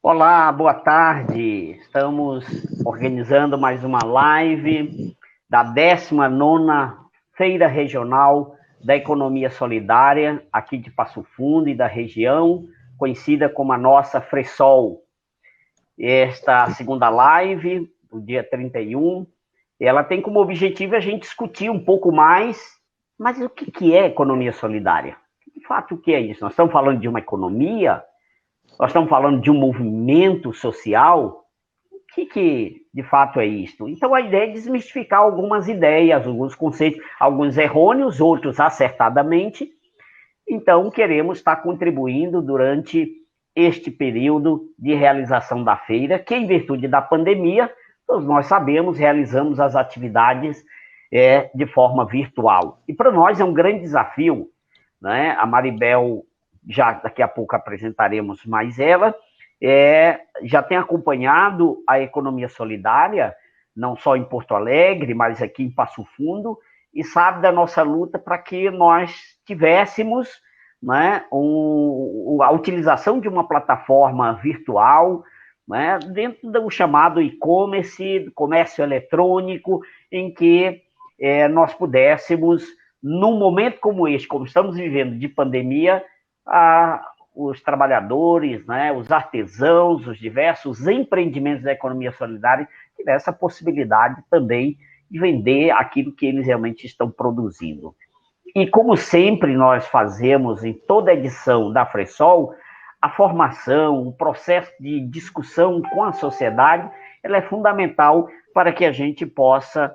Olá, boa tarde. Estamos organizando mais uma live da 19ª Feira Regional da Economia Solidária, aqui de Passo Fundo e da região, conhecida como a nossa Fresol. Esta segunda live, do dia 31, ela tem como objetivo a gente discutir um pouco mais, mas o que é economia solidária? De fato, o que é isso? Nós estamos falando de uma economia? Nós estamos falando de um movimento social? O que de fato é isto? Então, a ideia é desmistificar algumas ideias, alguns conceitos, alguns errôneos, outros acertadamente. Então, queremos estar contribuindo durante este período de realização da feira, que, em virtude da pandemia, todos nós sabemos, realizamos as atividades de forma virtual. E para nós é um grande desafio, né? A Maribel, já daqui a pouco apresentaremos mais ela, já tem acompanhado a economia solidária, não só em Porto Alegre, mas aqui em Passo Fundo, e sabe da nossa luta para que nós tivéssemos, né, a utilização de uma plataforma virtual, né, dentro do chamado e-commerce, comércio eletrônico, em que nós pudéssemos, num momento como este, como estamos vivendo de pandemia, os trabalhadores, né, os artesãos, os diversos empreendimentos da economia solidária tivessem a possibilidade também de vender aquilo que eles realmente estão produzindo. E como sempre nós fazemos em toda edição da Fresol, a formação, o processo de discussão com a sociedade, ela é fundamental para que a gente possa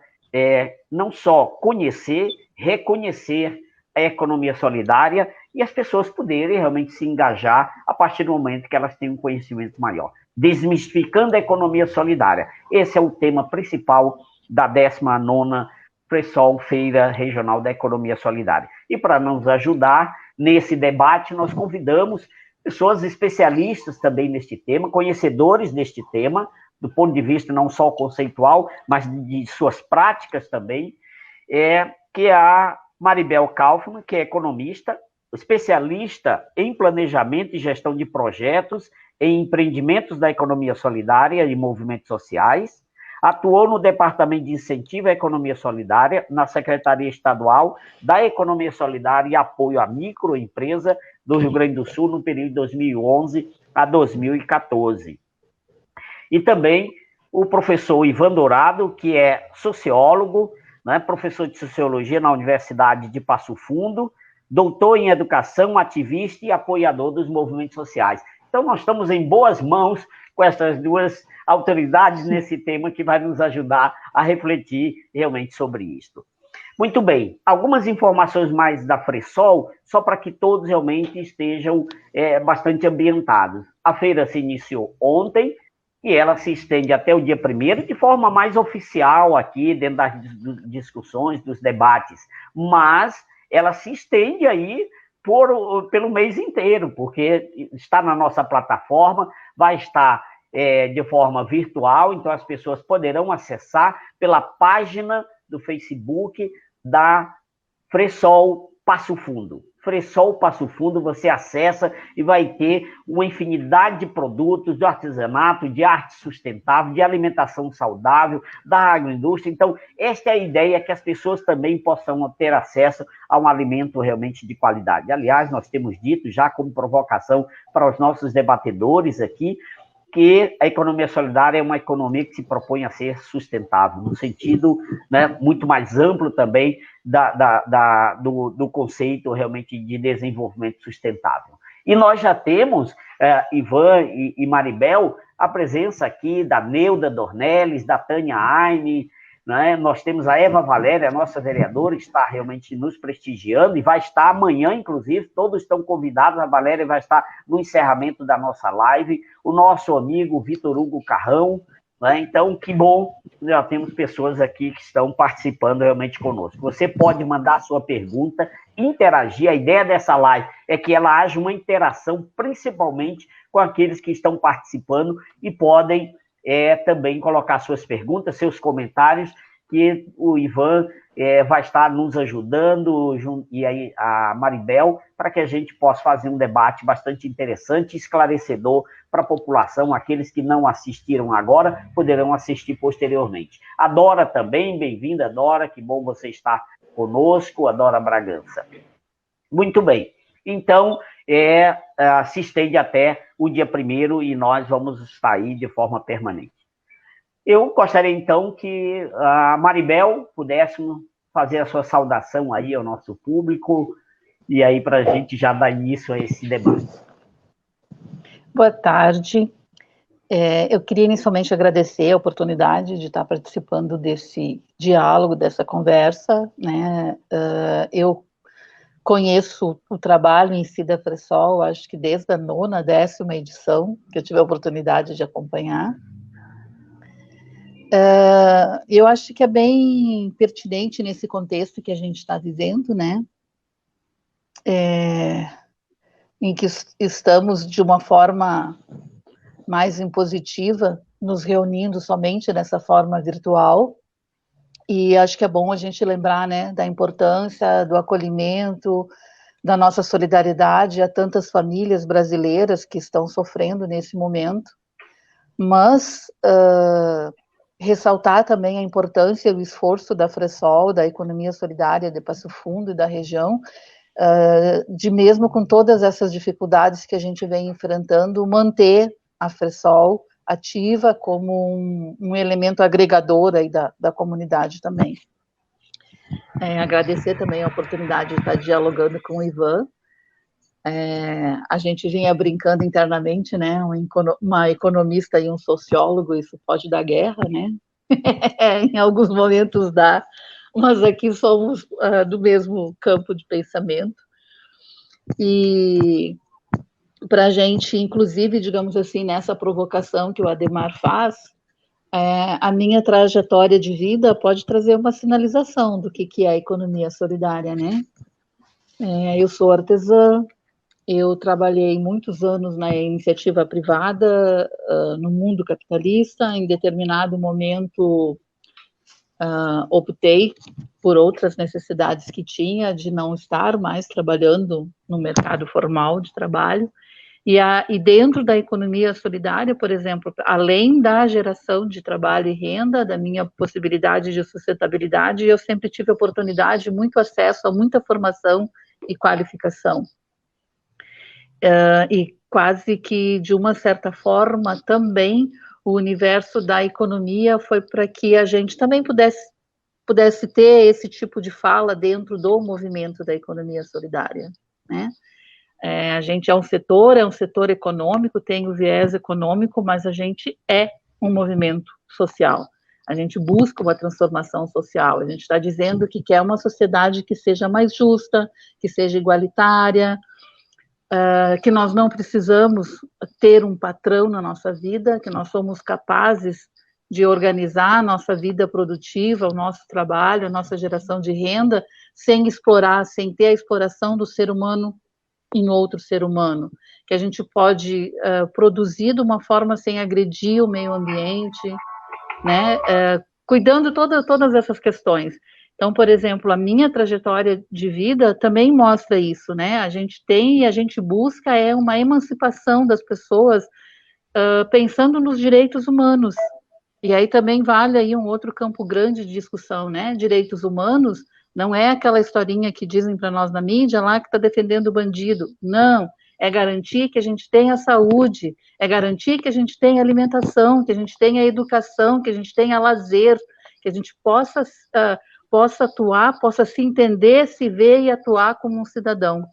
não só conhecer, reconhecer a economia solidária e as pessoas poderem realmente se engajar a partir do momento que elas têm um conhecimento maior. Desmistificando a economia solidária. Esse é o tema principal da 19ª Fresol, Feira Regional da Economia Solidária. E para nos ajudar nesse debate, nós convidamos pessoas especialistas também neste tema, conhecedores deste tema, do ponto de vista não só conceitual, mas de suas práticas também, que é a Maribel Kaufmann, que é economista, especialista em planejamento e gestão de projetos em empreendimentos da economia solidária e movimentos sociais. Atuou no Departamento de Incentivo à Economia Solidária, na Secretaria Estadual da Economia Solidária e Apoio à Microempresa do Rio Grande do Sul, no período de 2011 a 2014. E também o professor Ivan Dourado, que é sociólogo, né, professor de Sociologia na Universidade de Passo Fundo, doutor em Educação, ativista e apoiador dos movimentos sociais. Então, nós estamos em boas mãos com essas duas autoridades nesse tema que vai nos ajudar a refletir realmente sobre isto. Muito bem, algumas informações mais da Fresol, só para que todos realmente estejam bastante ambientados. A feira se iniciou ontem e ela se estende até o dia 1º de forma mais oficial aqui, dentro das discussões, dos debates, mas ela se estende aí pelo mês inteiro, porque está na nossa plataforma, vai estar de forma virtual, então as pessoas poderão acessar pela página do Facebook da Fresol Passo Fundo. Fresol Passo Fundo, você acessa e vai ter uma infinidade de produtos de artesanato, de arte sustentável, de alimentação saudável, da agroindústria. Então, esta é a ideia, que as pessoas também possam ter acesso a um alimento realmente de qualidade. Aliás, nós temos dito já como provocação para os nossos debatedores aqui, que a economia solidária é uma economia que se propõe a ser sustentável, no sentido, né, muito mais amplo também do conceito realmente de desenvolvimento sustentável. E nós já temos, Ivan e Maribel, a presença aqui da Neuda Dornelles, da Tânia Aine, né? Nós temos a Eva Valéria, a nossa vereadora, que está realmente nos prestigiando e vai estar amanhã, inclusive, todos estão convidados, a Valéria vai estar no encerramento da nossa live, o nosso amigo Vitor Hugo Carrão, né? Então, que bom, já temos pessoas aqui que estão participando realmente conosco. Você pode mandar a sua pergunta, interagir, a ideia dessa live é que ela haja uma interação, principalmente com aqueles que estão participando e podem também colocar suas perguntas, seus comentários, que o Ivan vai estar nos ajudando, e aí a Maribel, para que a gente possa fazer um debate bastante interessante, esclarecedor para a população. Aqueles que não assistiram agora poderão assistir posteriormente. A Dora também, bem-vinda, Dora, que bom você estar conosco, a Dora Bragança. Muito bem, então se estende até o dia 1º e nós vamos estar aí de forma permanente. Eu gostaria, então, que a Maribel pudesse fazer a sua saudação aí ao nosso público, e aí para a gente já dar início a esse debate. Boa tarde. Eu queria inicialmente agradecer a oportunidade de estar participando desse diálogo, dessa conversa, né? Eu conheço o trabalho em si da Fresol, acho que desde a 9ª, 10ª edição, que eu tive a oportunidade de acompanhar. Eu acho que é bem pertinente nesse contexto que a gente está vivendo, né? Em que estamos de uma forma mais impositiva, nos reunindo somente nessa forma virtual, e acho que é bom a gente lembrar, né, da importância do acolhimento, da nossa solidariedade a tantas famílias brasileiras que estão sofrendo nesse momento, mas ressaltar também a importância e o esforço da Fresol, da economia solidária de Passo Fundo e da região, de mesmo com todas essas dificuldades que a gente vem enfrentando, manter a Fresol ativa como um elemento agregador aí da comunidade também. Agradecer também a oportunidade de estar dialogando com o Ivan. A gente vinha brincando internamente, né? Uma economista e um sociólogo, isso pode dar guerra, né? Em alguns momentos dá, mas aqui somos do mesmo campo de pensamento. E para a gente, inclusive, digamos assim, nessa provocação que o Ademar faz, a minha trajetória de vida pode trazer uma sinalização do que é a economia solidária, né? Eu sou artesã, eu trabalhei muitos anos na iniciativa privada, no mundo capitalista. Em determinado momento, optei por outras necessidades que tinha de não estar mais trabalhando no mercado formal de trabalho. E dentro da economia solidária, por exemplo, além da geração de trabalho e renda, da minha possibilidade de sustentabilidade, eu sempre tive oportunidade, muito acesso a muita formação e qualificação. E quase que, de uma certa forma, também o universo da economia foi para que a gente também pudesse ter esse tipo de fala dentro do movimento da economia solidária, né? A gente é um setor econômico, tem o viés econômico, mas a gente é um movimento social. A gente busca uma transformação social, a gente está dizendo que quer uma sociedade que seja mais justa, que seja igualitária, que nós não precisamos ter um patrão na nossa vida, que nós somos capazes de organizar a nossa vida produtiva, o nosso trabalho, a nossa geração de renda, sem explorar, sem ter a exploração do ser humano em outro ser humano, que a gente pode produzir de uma forma sem agredir o meio ambiente, né, cuidando todas essas questões. Então, por exemplo, a minha trajetória de vida também mostra isso, né? A gente tem e a gente busca uma emancipação das pessoas pensando nos direitos humanos. E aí também vale aí um outro campo grande de discussão, né? Direitos humanos não é aquela historinha que dizem para nós na mídia lá que está defendendo o bandido. Não, é garantir que a gente tenha saúde, é garantir que a gente tenha alimentação, que a gente tenha educação, que a gente tenha lazer, que a gente possa atuar, possa se entender, se ver e atuar como um cidadão.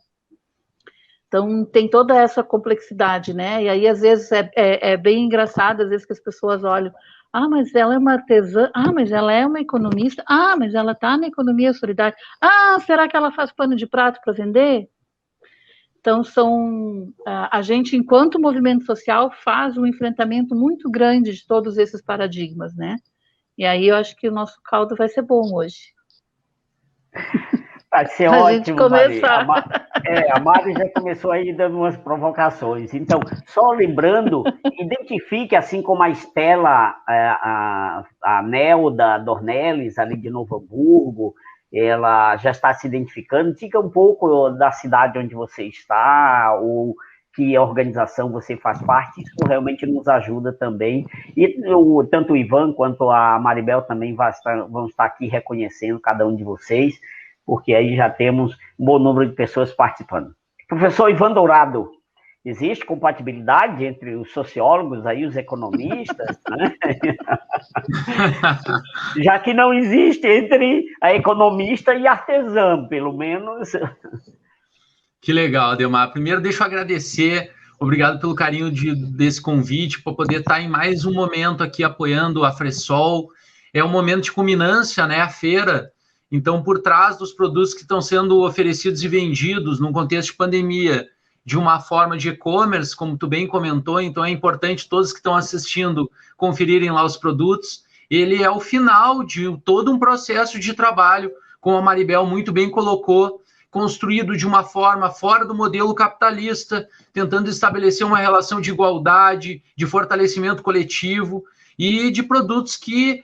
Então, tem toda essa complexidade, né? E aí, às vezes, é bem engraçado, às vezes, que as pessoas olham, mas ela é uma artesã, mas ela é uma economista, mas ela está na economia solidária, será que ela faz pano de prato para vender? Então, a gente, enquanto movimento social, faz um enfrentamento muito grande de todos esses paradigmas, né? E aí eu acho que o nosso caldo vai ser bom hoje. Vai ser a ótimo, gente começar. A Mari já começou aí dando umas provocações. Então, só lembrando, identifique, assim como a Estela, a Nelda Dornelles, ali de Novo Hamburgo, ela já está se identificando. Diga um pouco da cidade onde você está, ou que organização você faz parte, isso realmente nos ajuda também. E tanto o Ivan quanto a Maribel também vão estar aqui reconhecendo cada um de vocês, porque aí já temos um bom número de pessoas participando. Professor Ivan Dourado, existe compatibilidade entre os sociólogos aí, os economistas, né? Já que não existe entre a economista e a artesã, pelo menos. Que legal, Ademar. Primeiro, deixa eu agradecer. Obrigado pelo carinho desse convite, para poder estar em mais um momento aqui apoiando a Fressol. É um momento de culminância, né? A feira. Então, por trás dos produtos que estão sendo oferecidos e vendidos num contexto de pandemia, de uma forma de e-commerce, como tu bem comentou, então é importante todos que estão assistindo conferirem lá os produtos. Ele é o final de todo um processo de trabalho, como a Maribel muito bem colocou, construído de uma forma fora do modelo capitalista, tentando estabelecer uma relação de igualdade, de fortalecimento coletivo e de produtos que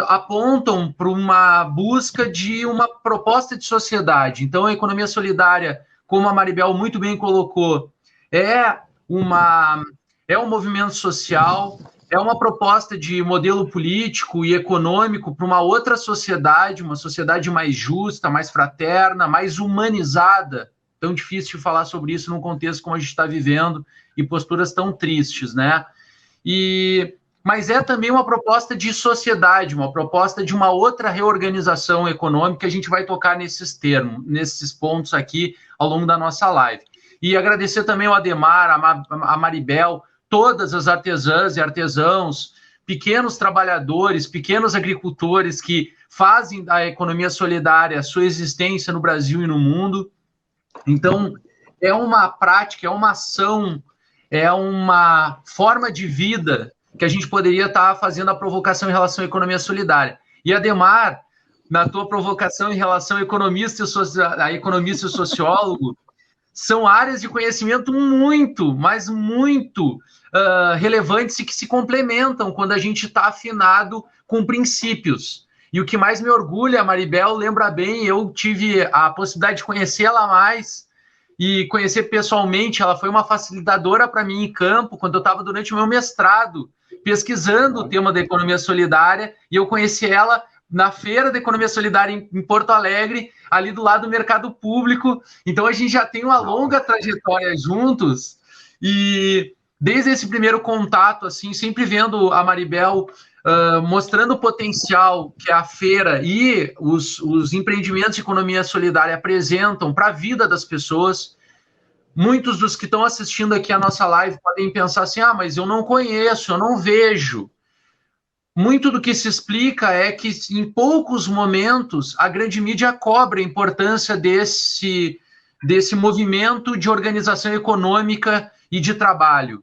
apontam para uma busca de uma proposta de sociedade. Então, a economia solidária, como a Maribel muito bem colocou, é um movimento social, é uma proposta de modelo político e econômico para uma outra sociedade, uma sociedade mais justa, mais fraterna, mais humanizada. Tão difícil de falar sobre isso num contexto como a gente está vivendo e posturas tão tristes, né? Mas é também uma proposta de sociedade, uma proposta de uma outra reorganização econômica. A gente vai tocar nesses pontos aqui ao longo da nossa live. E agradecer também ao Ademar, a Maribel, todas as artesãs e artesãos, pequenos trabalhadores, pequenos agricultores que fazem da economia solidária a sua existência no Brasil e no mundo. Então, é uma prática, é uma ação, é uma forma de vida que a gente poderia estar fazendo a provocação em relação à economia solidária. E, Ademar, na tua provocação em relação ao economista e sociólogo, são áreas de conhecimento muito, mas muito relevantes e que se complementam quando a gente está afinado com princípios. E o que mais me orgulha, a Maribel lembra bem, eu tive a possibilidade de conhecê-la mais e conhecer pessoalmente. Ela foi uma facilitadora para mim em campo, quando eu estava durante o meu mestrado, pesquisando o tema da economia solidária, e eu conheci ela na Feira da Economia Solidária em Porto Alegre, ali do lado do mercado público. Então, a gente já tem uma longa trajetória juntos, e desde esse primeiro contato, assim, sempre vendo a Maribel mostrando o potencial que a feira e os empreendimentos de economia solidária apresentam para a vida das pessoas. Muitos dos que estão assistindo aqui a nossa live podem pensar assim, mas eu não conheço, eu não vejo. Muito do que se explica é que, em poucos momentos, a grande mídia cobra a importância desse movimento de organização econômica e de trabalho.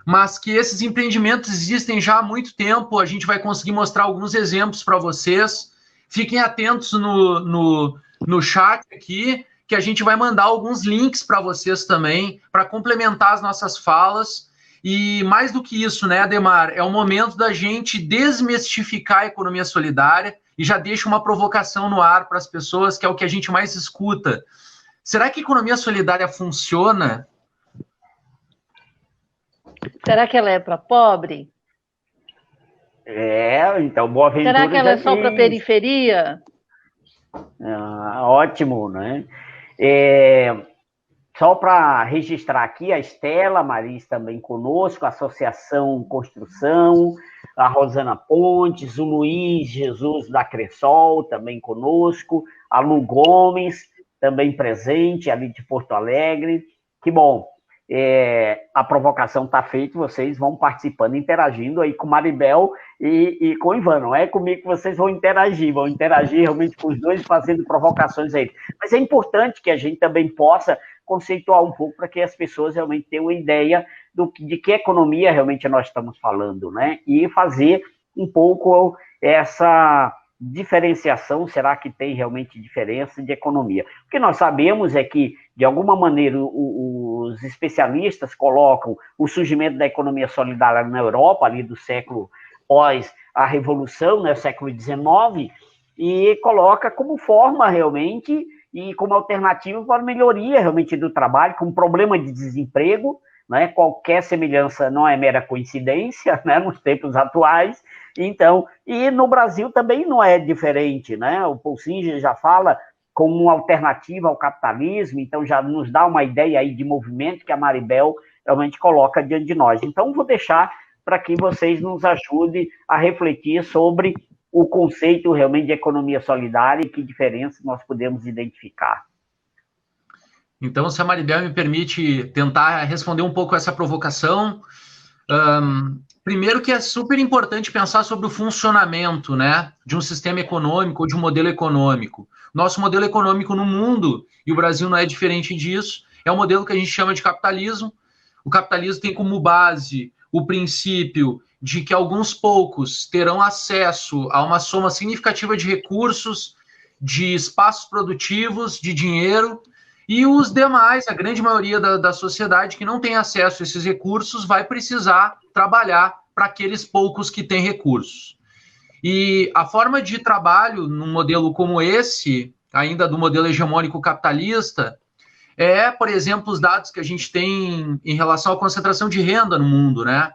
Mas que esses empreendimentos existem já há muito tempo. A gente vai conseguir mostrar alguns exemplos para vocês. Fiquem atentos no chat aqui, que a gente vai mandar alguns links para vocês também, para complementar as nossas falas. E mais do que isso, né, Ademar, é o momento da gente desmistificar a economia solidária, e já deixo uma provocação no ar para as pessoas, que é o que a gente mais escuta. Será que a economia solidária funciona? Será que ela é para pobre? Então, Boa Ventura. Será que ela é só para periferia? Ótimo, né? Só para registrar aqui, a Estela, a Maris também conosco, a Associação Construção, a Rosana Pontes, o Luiz Jesus da Cressol também conosco, a Lu Gomes também presente, ali de Porto Alegre. Que bom, a provocação está feita, vocês vão participando, interagindo aí com Maribel e com o Ivan. Não é comigo que vocês vão interagir realmente com os dois, fazendo provocações aí. Mas é importante que a gente também possa conceituar um pouco para que as pessoas realmente tenham uma ideia de que economia realmente nós estamos falando, né? E fazer um pouco essa diferenciação, será que tem realmente diferença de economia? O que nós sabemos é que, de alguma maneira, os especialistas colocam o surgimento da economia solidária na Europa, ali do século pós a Revolução, né, século XIX, e coloca como forma realmente e como alternativa para a melhoria realmente do trabalho, como problema de desemprego, né, qualquer semelhança não é mera coincidência, né, nos tempos atuais. Então, e no Brasil também não é diferente, né? O Paul Singer já fala como uma alternativa ao capitalismo, então já nos dá uma ideia aí de movimento que a Maribel realmente coloca diante de nós. Então, vou deixar para que vocês nos ajudem a refletir sobre o conceito realmente de economia solidária e que diferença nós podemos identificar. Então, se a Maribel me permite tentar responder um pouco essa provocação, primeiro que é super importante pensar sobre o funcionamento, né, de um sistema econômico ou de um modelo econômico. Nosso modelo econômico no mundo, e o Brasil não é diferente disso, é um modelo que a gente chama de capitalismo. O capitalismo tem como base o princípio de que alguns poucos terão acesso a uma soma significativa de recursos, de espaços produtivos, de dinheiro, e os demais, a grande maioria da sociedade que não tem acesso a esses recursos, vai precisar trabalhar para aqueles poucos que têm recursos. E a forma de trabalho num modelo como esse, ainda do modelo hegemônico capitalista, é, por exemplo, os dados que a gente tem em relação à concentração de renda no mundo, né?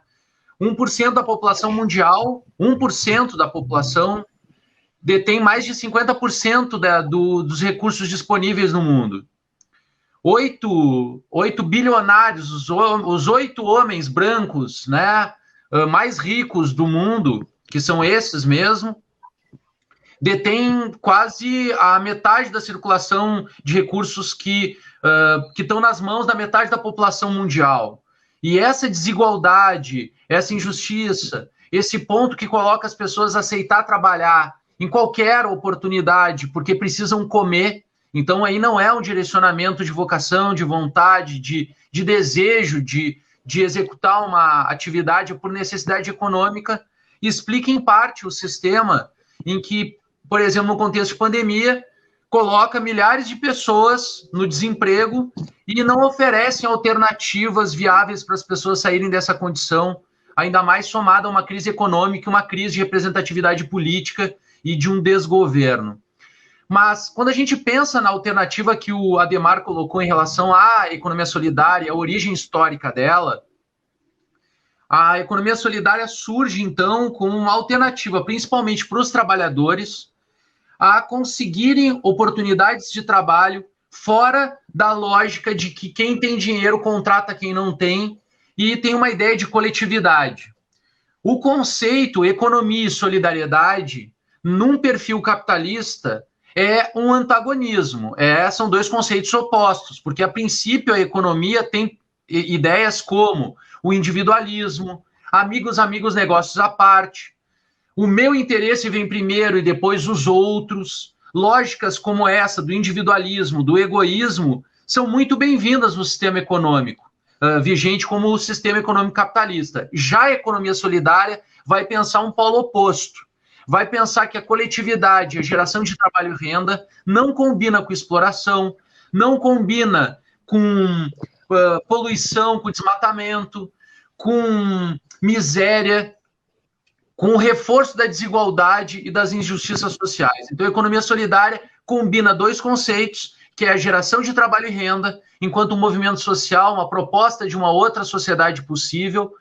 1% da população mundial, 1% da população detém mais de 50% dos recursos disponíveis no mundo. 8 bilionários, os 8 homens brancos, né, mais ricos do mundo, que são esses mesmo, detêm quase a metade da circulação de recursos que estão nas mãos da metade da população mundial. E essa desigualdade, essa injustiça, esse ponto que coloca as pessoas a aceitar trabalhar em qualquer oportunidade, porque precisam comer. Então, aí não é um direcionamento de vocação, de vontade, de desejo de executar uma atividade por necessidade econômica, explica em parte o sistema em que, por exemplo, no contexto de pandemia, coloca milhares de pessoas no desemprego e não oferecem alternativas viáveis para as pessoas saírem dessa condição, ainda mais somada a uma crise econômica, uma crise de representatividade política e de um desgoverno. Mas quando a gente pensa na alternativa que o Adhemar colocou em relação à economia solidária, a origem histórica dela, a economia solidária surge, então, como uma alternativa, principalmente para os trabalhadores, a conseguirem oportunidades de trabalho fora da lógica de que quem tem dinheiro contrata quem não tem e tem uma ideia de coletividade. O conceito economia e solidariedade, num perfil capitalista, é um antagonismo. São dois conceitos opostos, porque, a princípio, a economia tem ideias como o individualismo, amigos, negócios à parte, o meu interesse vem primeiro e depois os outros. Lógicas como essa do individualismo, do egoísmo, são muito bem-vindas no sistema econômico, vigente como o sistema econômico capitalista. Já a economia solidária vai pensar um polo oposto. Vai pensar que a coletividade, a geração de trabalho e renda, não combina com exploração, não combina com poluição, com desmatamento, com miséria, com o reforço da desigualdade e das injustiças sociais. Então, a economia solidária combina dois conceitos, que é a geração de trabalho e renda, enquanto um movimento social, uma proposta de uma outra sociedade possível,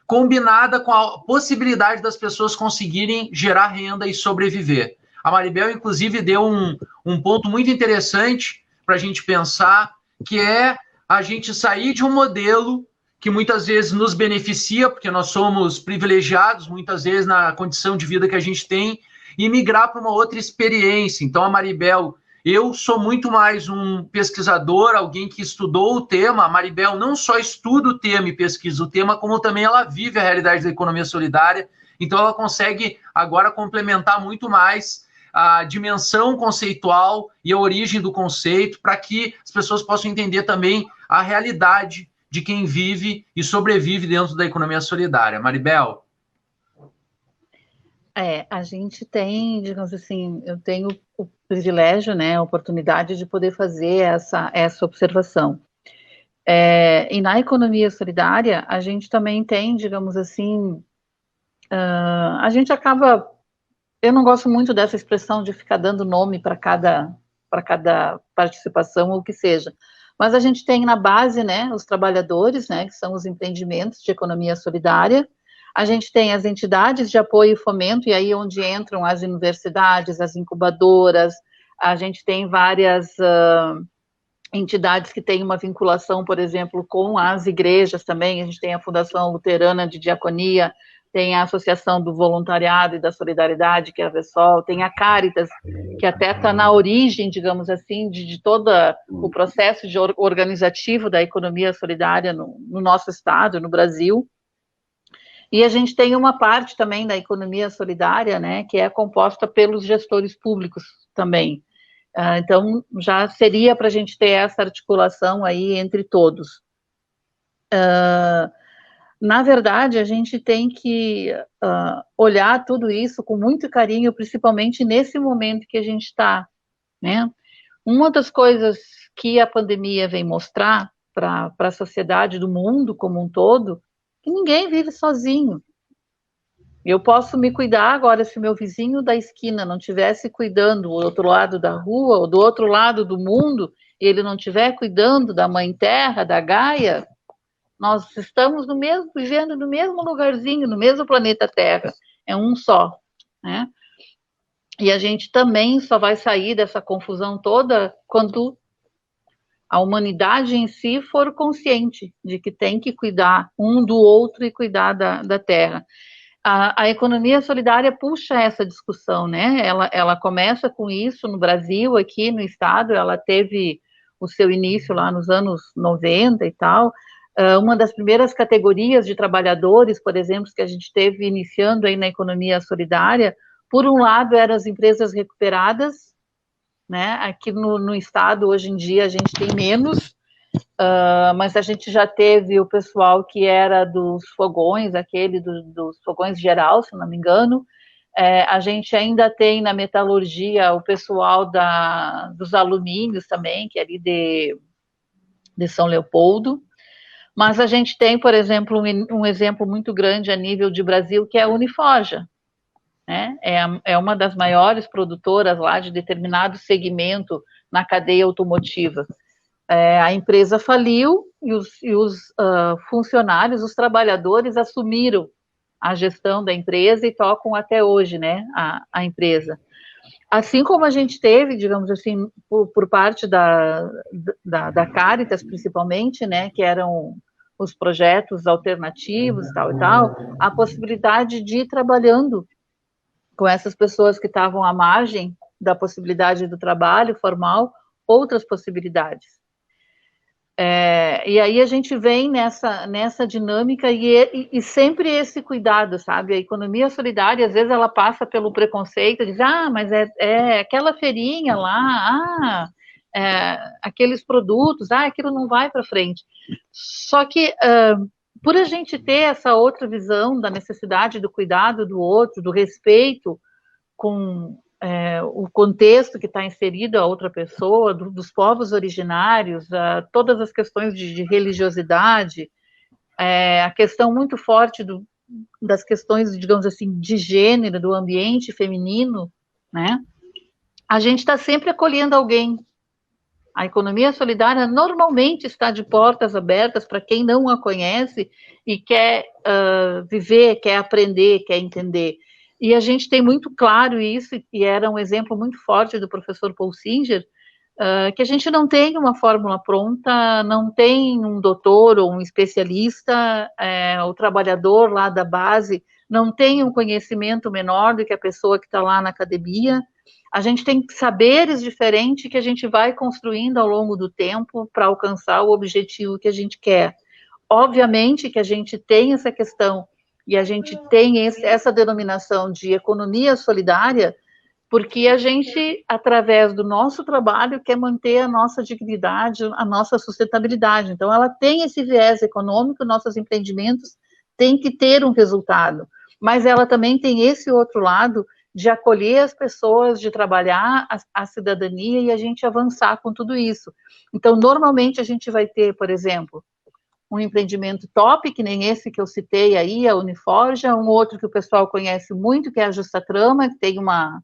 combinada com a possibilidade das pessoas conseguirem gerar renda e sobreviver. A Maribel, inclusive, deu um ponto muito interessante para a gente pensar, que é a gente sair de um modelo que muitas vezes nos beneficia, porque nós somos privilegiados, muitas vezes, na condição de vida que a gente tem, e migrar para uma outra experiência. Então, a Maribel, eu sou muito mais um pesquisador, alguém que estudou o tema. A Maribel não só estuda o tema e pesquisa o tema, como também ela vive a realidade da economia solidária. Então, ela consegue agora complementar muito mais a dimensão conceitual e a origem do conceito, para que as pessoas possam entender também a realidade de quem vive e sobrevive dentro da economia solidária. Maribel? A gente tem, digamos assim, eu tenho o privilégio, né, a oportunidade de poder fazer essa observação. E na economia solidária, a gente também tem, digamos assim, a gente acaba, eu não gosto muito dessa expressão de ficar dando nome para cada participação ou o que seja, mas a gente tem na base, né, os trabalhadores, né, que são os empreendimentos de economia solidária. A gente tem as entidades de apoio e fomento, e aí onde entram as universidades, as incubadoras, a gente tem várias entidades que têm uma vinculação, por exemplo, com as igrejas também. A gente tem a Fundação Luterana de Diaconia, tem a Associação do Voluntariado e da Solidariedade, que é a VESOL, tem a Caritas, que até está na origem, digamos assim, de todo o processo organizativo da economia solidária no nosso estado, no Brasil. E a gente tem uma parte também da economia solidária, né, que é composta pelos gestores públicos também. Então, já seria para a gente ter essa articulação aí entre todos. Na verdade, a gente tem que olhar tudo isso com muito carinho, principalmente nesse momento que a gente está, né? Uma das coisas que a pandemia vem mostrar para a sociedade do mundo como um todo, que ninguém vive sozinho. Eu posso me cuidar agora, se meu vizinho da esquina não estivesse cuidando do outro lado da rua, ou do outro lado do mundo, e ele não estiver cuidando da Mãe Terra, da Gaia, nós estamos vivendo no mesmo lugarzinho, no mesmo planeta Terra, é um só, né? E a gente também só vai sair dessa confusão toda quando a humanidade em si for consciente de que tem que cuidar um do outro e cuidar da Terra. A economia solidária puxa essa discussão, né? Ela começa com isso no Brasil, aqui no estado, ela teve o seu início lá nos anos 90 e tal. Uma das primeiras categorias de trabalhadores, por exemplo, que a gente teve iniciando aí na economia solidária, por um lado eram as empresas recuperadas, né? Aqui no estado, hoje em dia, a gente tem menos, mas a gente já teve o pessoal que era dos fogões, dos fogões geral, se não me engano. A gente ainda tem na metalurgia o pessoal dos alumínios também, que é ali de São Leopoldo. Mas a gente tem, por exemplo, um exemplo muito grande a nível de Brasil, que é a Uniforja, né? É uma das maiores produtoras lá de determinado segmento na cadeia automotiva. A empresa faliu e os funcionários, os trabalhadores assumiram a gestão da empresa e tocam até hoje, né, a empresa. Assim como a gente teve, digamos assim, por parte da Caritas, principalmente, né, que eram os projetos alternativos e tal, a possibilidade de ir trabalhando com essas pessoas que estavam à margem da possibilidade do trabalho formal, outras possibilidades. E aí a gente vem nessa dinâmica e sempre esse cuidado, sabe? A economia solidária, às vezes ela passa pelo preconceito, diz, mas é aquela feirinha lá, aqueles produtos, aquilo não vai para frente. Só que por a gente ter essa outra visão da necessidade do cuidado do outro, do respeito com o contexto que está inserido a outra pessoa, dos povos originários, todas as questões de religiosidade, a questão muito forte das questões, digamos assim, de gênero, do ambiente feminino, né? A gente está sempre acolhendo alguém. A economia solidária normalmente está de portas abertas para quem não a conhece e quer viver, quer aprender, quer entender. E a gente tem muito claro isso, e era um exemplo muito forte do professor Paul Singer, que a gente não tem uma fórmula pronta, não tem um doutor ou um especialista, o trabalhador lá da base não tem um conhecimento menor do que a pessoa que está lá na academia. A gente tem saberes diferentes que a gente vai construindo ao longo do tempo para alcançar o objetivo que a gente quer. Obviamente que a gente tem essa questão e a gente tem essa denominação de economia solidária, porque a gente, através do nosso trabalho, quer manter a nossa dignidade, a nossa sustentabilidade. Então, ela tem esse viés econômico, nossos empreendimentos têm que ter um resultado. mas ela também tem esse outro lado de acolher as pessoas, de trabalhar a cidadania e a gente avançar com tudo isso. Então, normalmente a gente vai ter, por exemplo, um empreendimento top, que nem esse que eu citei aí, a Uniforja, um outro que o pessoal conhece muito, que é a Justa Trama, que tem uma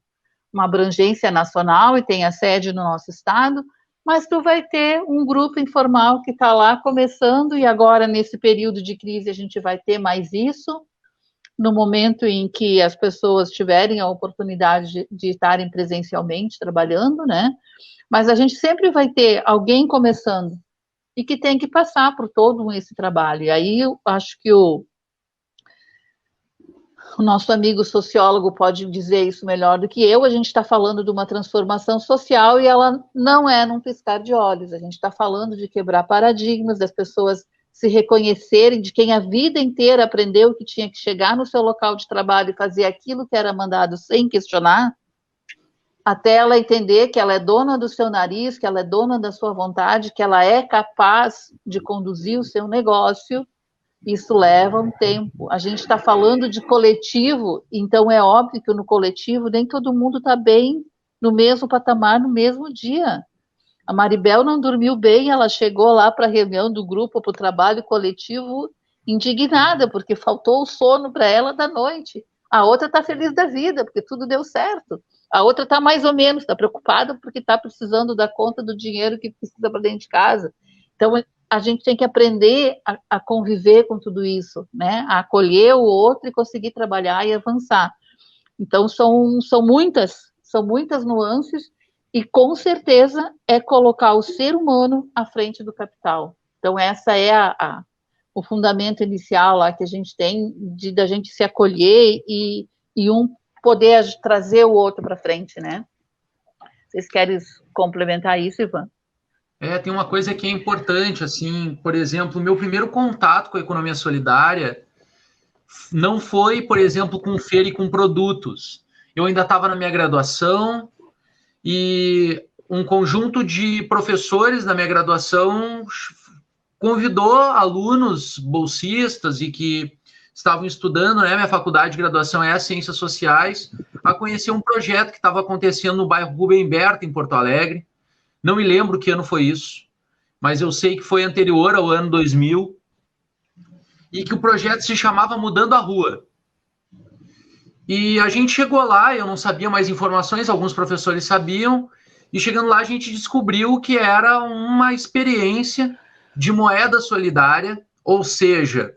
abrangência nacional e tem a sede no nosso estado, mas tu vai ter um grupo informal que está lá começando, e agora, nesse período de crise, a gente vai ter mais isso, no momento em que as pessoas tiverem a oportunidade de estarem presencialmente trabalhando, né? Mas a gente sempre vai ter alguém começando e que tem que passar por todo esse trabalho. E aí eu acho que o nosso amigo sociólogo pode dizer isso melhor do que eu. A gente está falando de uma transformação social e ela não é num piscar de olhos. A gente está falando de quebrar paradigmas, das pessoas se reconhecerem, de quem a vida inteira aprendeu que tinha que chegar no seu local de trabalho e fazer aquilo que era mandado sem questionar, até ela entender que ela é dona do seu nariz, que ela é dona da sua vontade, que ela é capaz de conduzir o seu negócio. Isso leva um tempo. A gente está falando de coletivo, então é óbvio que no coletivo nem todo mundo está bem no mesmo patamar, no mesmo dia. A Maribel não dormiu bem, ela chegou lá para a reunião do grupo, para o trabalho coletivo, indignada, porque faltou o sono para ela da noite. A outra está feliz da vida, porque tudo deu certo. A outra está mais ou menos, está preocupada porque está precisando dar conta do dinheiro que precisa para dentro de casa. Então, a gente tem que aprender a conviver com tudo isso, né? A acolher o outro e conseguir trabalhar e avançar. Então, são muitas nuances e, com certeza, é colocar o ser humano à frente do capital. Então, essa é o fundamento inicial lá que a gente tem da gente se acolher e um poder trazer o outro para frente, né? Vocês querem complementar isso, Ivan? Tem uma coisa que é importante, assim, por exemplo, o meu primeiro contato com a economia solidária não foi, por exemplo, com feira e com produtos. Eu ainda estava na minha graduação e um conjunto de professores da minha graduação convidou alunos bolsistas e que estavam estudando, né? Minha faculdade de graduação é Ciências Sociais, a conhecer um projeto que estava acontecendo no bairro Rubem Berta, em Porto Alegre. Não me lembro que ano foi isso, mas eu sei que foi anterior ao ano 2000, e que o projeto se chamava Mudando a Rua. E a gente chegou lá, eu não sabia mais informações, alguns professores sabiam, e chegando lá a gente descobriu que era uma experiência de moeda solidária, ou seja,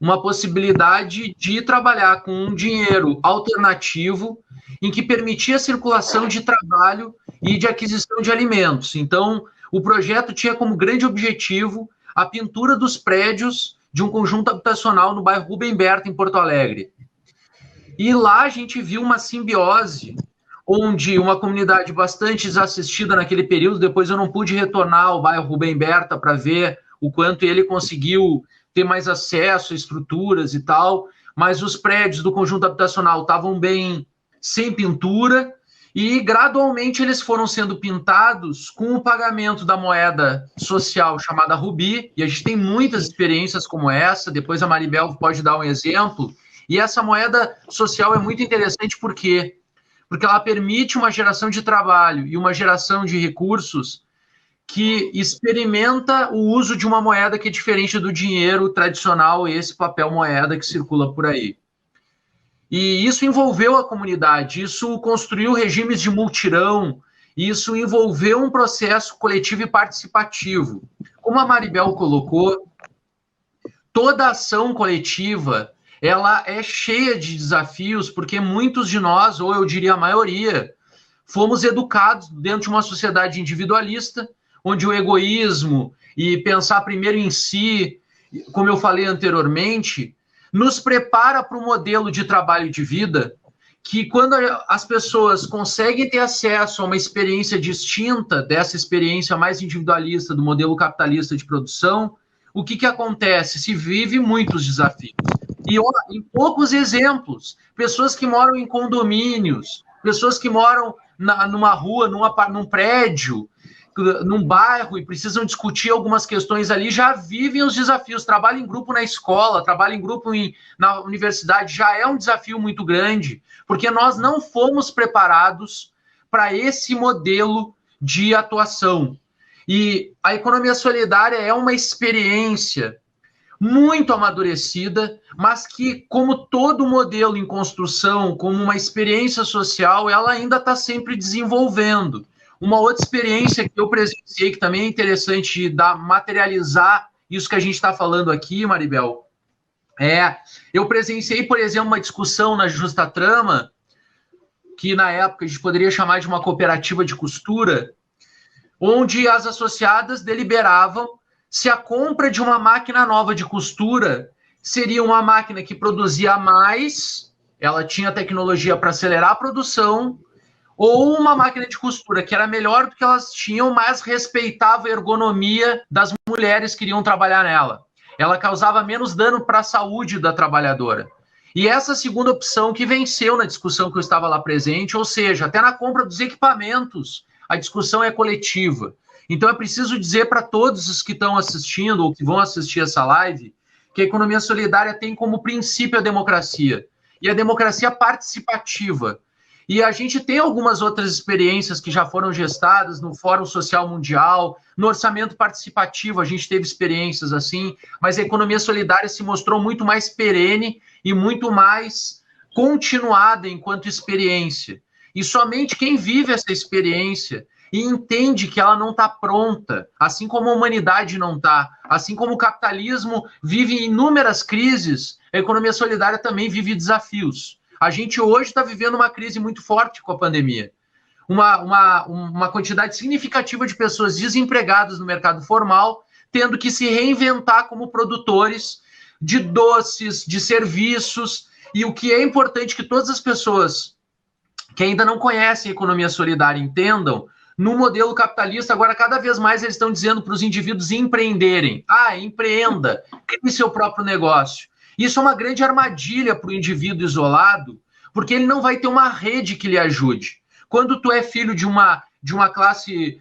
uma possibilidade de trabalhar com um dinheiro alternativo em que permitia a circulação de trabalho e de aquisição de alimentos. Então, o projeto tinha como grande objetivo a pintura dos prédios de um conjunto habitacional no bairro Rubem Berta, em Porto Alegre. E lá a gente viu uma simbiose, onde uma comunidade bastante desassistida naquele período, depois eu não pude retornar ao bairro Rubem Berta para ver o quanto ele conseguiu ter mais acesso a estruturas e tal, mas os prédios do conjunto habitacional estavam bem sem pintura, e gradualmente eles foram sendo pintados com o pagamento da moeda social chamada Rubi, e a gente tem muitas experiências como essa, depois a Maribel pode dar um exemplo, e essa moeda social é muito interessante porque ela permite uma geração de trabalho e uma geração de recursos que experimenta o uso de uma moeda que é diferente do dinheiro tradicional, esse papel moeda que circula por aí. E isso envolveu a comunidade, isso construiu regimes de multirão, isso envolveu um processo coletivo e participativo. Como a Maribel colocou, toda ação coletiva, ela é cheia de desafios, porque muitos de nós, ou eu diria a maioria, fomos educados dentro de uma sociedade individualista, onde o egoísmo e pensar primeiro em si, como eu falei anteriormente, nos prepara para um modelo de trabalho e de vida que, quando as pessoas conseguem ter acesso a uma experiência distinta dessa experiência mais individualista do modelo capitalista de produção, o que acontece? Se vive muitos desafios. E em poucos exemplos, pessoas que moram em condomínios, pessoas que moram numa rua, num prédio, num bairro e precisam discutir algumas questões ali, já vivem os desafios. Trabalho em grupo na escola, trabalho em grupo na universidade, já é um desafio muito grande, porque nós não fomos preparados para esse modelo de atuação. E a economia solidária é uma experiência muito amadurecida, mas que, como todo modelo em construção, como uma experiência social, ela ainda está sempre desenvolvendo. Uma outra experiência que eu presenciei, que também é interessante materializar isso que a gente está falando aqui, Maribel, eu presenciei, por exemplo, uma discussão na Justa Trama, que na época a gente poderia chamar de uma cooperativa de costura, onde as associadas deliberavam se a compra de uma máquina nova de costura seria uma máquina que produzia mais, ela tinha tecnologia para acelerar a produção, ou uma máquina de costura que era melhor do que elas tinham, mas respeitava a ergonomia das mulheres que iriam trabalhar nela. Ela causava menos dano para a saúde da trabalhadora. E essa segunda opção que venceu na discussão que eu estava lá presente, ou seja, até na compra dos equipamentos, a discussão é coletiva. Então, é preciso dizer para todos os que estão assistindo ou que vão assistir essa live que a economia solidária tem como princípio a democracia, e a democracia participativa. E a gente tem algumas outras experiências que já foram gestadas no Fórum Social Mundial, no orçamento participativo, a gente teve experiências assim, mas a economia solidária se mostrou muito mais perene e muito mais continuada enquanto experiência. E somente quem vive essa experiência e entende que ela não está pronta, assim como a humanidade não está, assim como o capitalismo vive inúmeras crises, a economia solidária também vive desafios. A gente hoje está vivendo uma crise muito forte com a pandemia. Uma quantidade significativa de pessoas desempregadas no mercado formal, tendo que se reinventar como produtores de doces, de serviços, e o que é importante que todas as pessoas que ainda não conhecem a economia solidária entendam, no modelo capitalista, agora cada vez mais eles estão dizendo para os indivíduos empreenderem. Empreenda, crie seu próprio negócio. Isso é uma grande armadilha para o indivíduo isolado, porque ele não vai ter uma rede que lhe ajude. Quando tu é filho de uma classe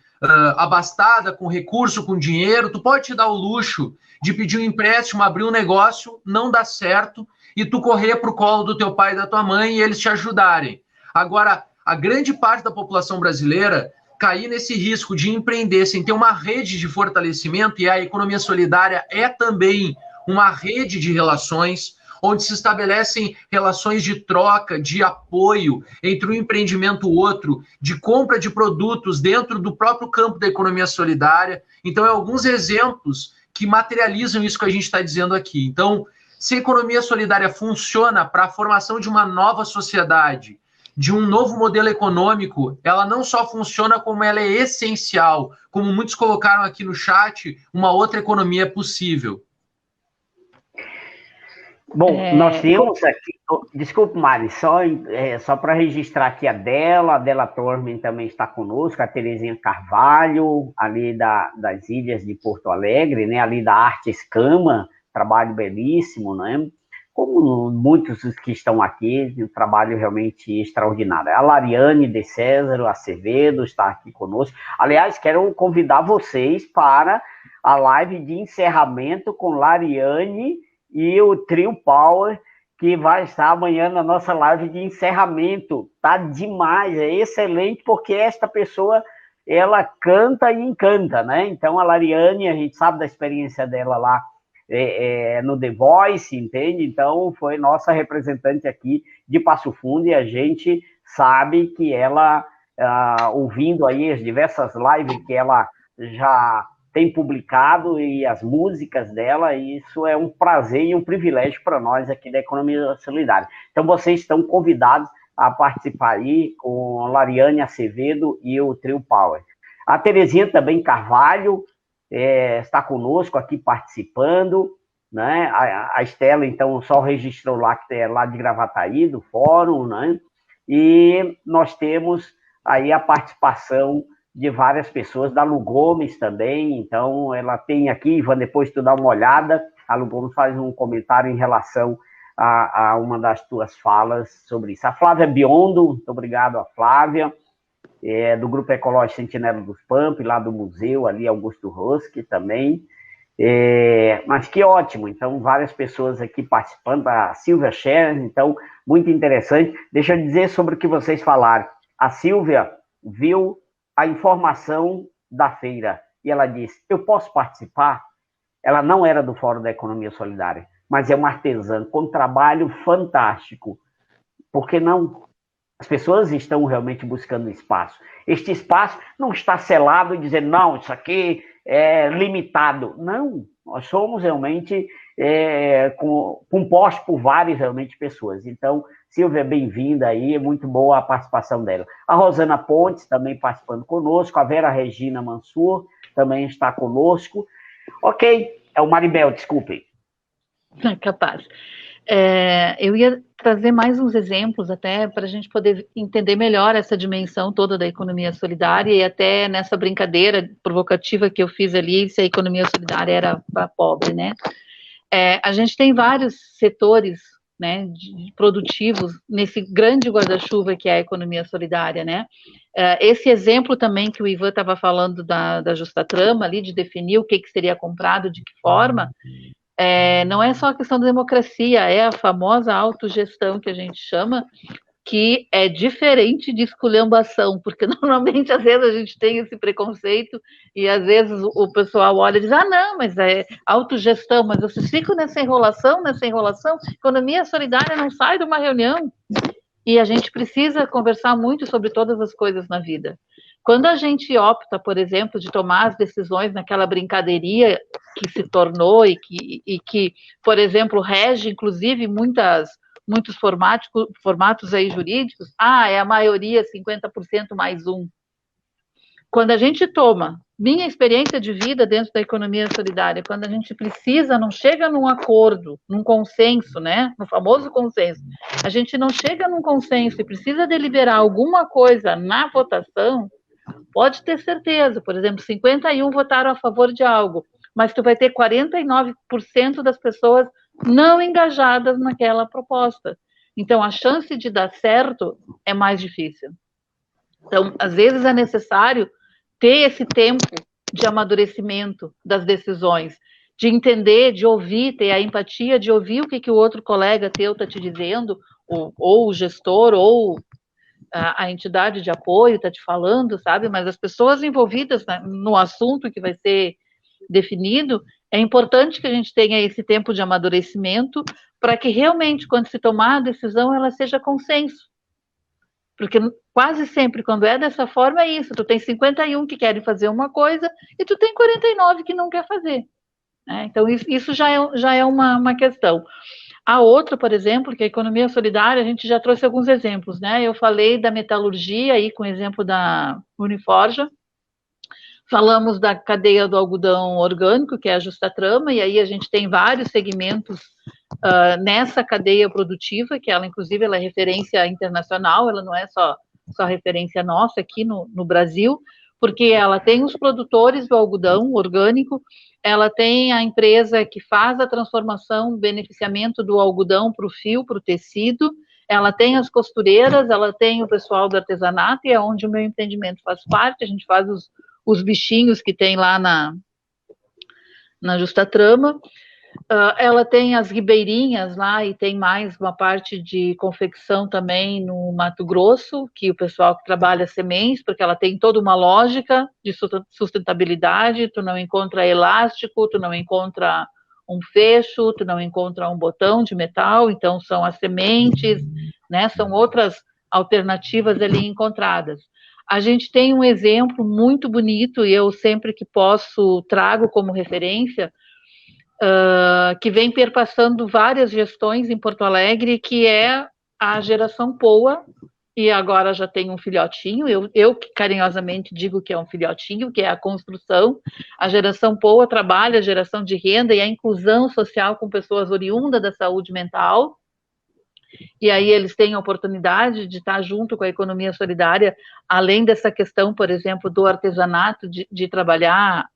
abastada, com recurso, com dinheiro, tu pode te dar o luxo de pedir um empréstimo, abrir um negócio, não dá certo, e tu correr para o colo do teu pai e da tua mãe e eles te ajudarem. Agora, a grande parte da população brasileira cair nesse risco de empreender sem ter uma rede de fortalecimento, e a economia solidária é também uma rede de relações, onde se estabelecem relações de troca, de apoio entre um empreendimento e outro, de compra de produtos dentro do próprio campo da economia solidária. Então, alguns exemplos que materializam isso que a gente está dizendo aqui. Então, se a economia solidária funciona para a formação de uma nova sociedade, de um novo modelo econômico, ela não só funciona, como ela é essencial. Como muitos colocaram aqui no chat, uma outra economia é possível. Bom, nós temos aqui, desculpe, Mari, só para registrar aqui a Dela Tormen também está conosco, a Terezinha Carvalho, ali das ilhas de Porto Alegre, né, ali da Arte Escama, trabalho belíssimo, né? Como muitos que estão aqui, um trabalho realmente extraordinário. A Lariane de César Acevedo está aqui conosco. Aliás, quero convidar vocês para a live de encerramento com Lariane e o Trio Power, que vai estar amanhã na nossa live de encerramento. Tá demais, é excelente, porque esta pessoa, ela canta e encanta, né? Então, a Lariane, a gente sabe da experiência dela lá, no The Voice, entende? Então, foi nossa representante aqui de Passo Fundo, e a gente sabe que ela, ouvindo aí as diversas lives que ela já tem publicado e as músicas dela, isso é um prazer e um privilégio para nós aqui da Economia Solidária. Então, vocês estão convidados a participar aí com a Lariane Acevedo e o Trio Power. A Terezinha também Carvalho, está conosco aqui participando, né? A Estela, então, só registrou lá, que é lá de Gravataí, do fórum, né? E nós temos aí a participação de várias pessoas, da Lu Gomes também, então ela tem aqui, Ivan, depois tu dá uma olhada, a Lu Gomes faz um comentário em relação a uma das tuas falas sobre isso. A Flávia Biondo, muito obrigado a Flávia, do Grupo Ecológico Sentinela dos Pampa, lá do museu, ali Augusto Rusk também. Mas que ótimo, então várias pessoas aqui participando, a Silvia Scherer, então muito interessante. Deixa eu dizer sobre o que vocês falaram. A Silvia viu a informação da feira e ela disse, eu posso participar? Ela não era do Fórum da Economia Solidária, mas é uma artesã com trabalho fantástico. Por que não? As pessoas estão realmente buscando espaço. Este espaço não está selado dizendo, não, isso aqui é limitado. Não, nós somos realmente compostos por várias realmente pessoas. Então, Silvia, bem-vinda aí, é muito boa a participação dela. A Rosana Pontes também participando conosco, a Vera Regina Mansur também está conosco. Ok, é o Maribel, desculpem. Capaz. Eu ia trazer mais uns exemplos até para a gente poder entender melhor essa dimensão toda da economia solidária e até nessa brincadeira provocativa que eu fiz ali, se a economia solidária era para pobre, né? A gente tem vários setores, né, produtivos nesse grande guarda-chuva que é a economia solidária, né? Esse exemplo também que o Ivan estava falando da justa trama ali, de definir o que seria comprado, de que forma, não é só a questão da democracia, é a famosa autogestão que a gente chama, que é diferente de esculhambação, porque normalmente, às vezes, a gente tem esse preconceito e, às vezes, o pessoal olha e diz, não, mas é autogestão, mas vocês ficam nessa enrolação, economia solidária não sai de uma reunião, e a gente precisa conversar muito sobre todas as coisas na vida. Quando a gente opta, por exemplo, de tomar as decisões naquela brincadeirinha que se tornou e que, por exemplo, rege, inclusive, muitos formatos aí jurídicos, é a maioria, 50% mais um. Quando a gente toma, minha experiência de vida dentro da economia solidária, quando a gente precisa, não chega num acordo, num consenso, né, no famoso consenso, a gente não chega num consenso e precisa deliberar alguma coisa na votação, pode ter certeza, por exemplo, 51 votaram a favor de algo, mas tu vai ter 49% das pessoas não engajadas naquela proposta. Então, a chance de dar certo é mais difícil. Então, às vezes é necessário ter esse tempo de amadurecimento das decisões, de entender, de ouvir, ter a empatia de ouvir o que o outro colega teu está te dizendo, ou o gestor, ou a entidade de apoio está te falando, sabe? Mas as pessoas envolvidas no assunto que vai ser definido, é importante que a gente tenha esse tempo de amadurecimento para que realmente, quando se tomar a decisão, ela seja consenso. Porque quase sempre, quando é dessa forma, é isso. Tu tem 51 que querem fazer uma coisa e tu tem 49 que não quer fazer. Então, isso já é uma questão. A outra, por exemplo, que a economia solidária, a gente já trouxe alguns exemplos, né? Eu falei da metalurgia, aí com o exemplo da Uniforja, falamos da cadeia do algodão orgânico, que é a justa trama, e aí a gente tem vários segmentos nessa cadeia produtiva, que ela, inclusive, ela é referência internacional, ela não é só referência nossa aqui no Brasil, porque ela tem os produtores do algodão orgânico, ela tem a empresa que faz a transformação, beneficiamento do algodão para o fio, para o tecido, ela tem as costureiras, ela tem o pessoal do artesanato, e é onde o meu empreendimento faz parte, a gente faz os bichinhos que tem lá na Justa Trama. Ela tem as ribeirinhas lá e tem mais uma parte de confecção também no Mato Grosso, que o pessoal que trabalha sementes, porque ela tem toda uma lógica de sustentabilidade, tu não encontra elástico, tu não encontra um fecho, tu não encontra um botão de metal, então são as sementes, né, são outras alternativas ali encontradas. A gente tem um exemplo muito bonito, e eu sempre que posso trago como referência, que vem perpassando várias gestões em Porto Alegre, que é a geração POA, e agora já tem um filhotinho, eu que carinhosamente digo que é um filhotinho, que é a construção. A geração POA trabalha a geração de renda e a inclusão social com pessoas oriundas da saúde mental, e aí eles têm a oportunidade de estar junto com a economia solidária, além dessa questão, por exemplo, do artesanato, de trabalhar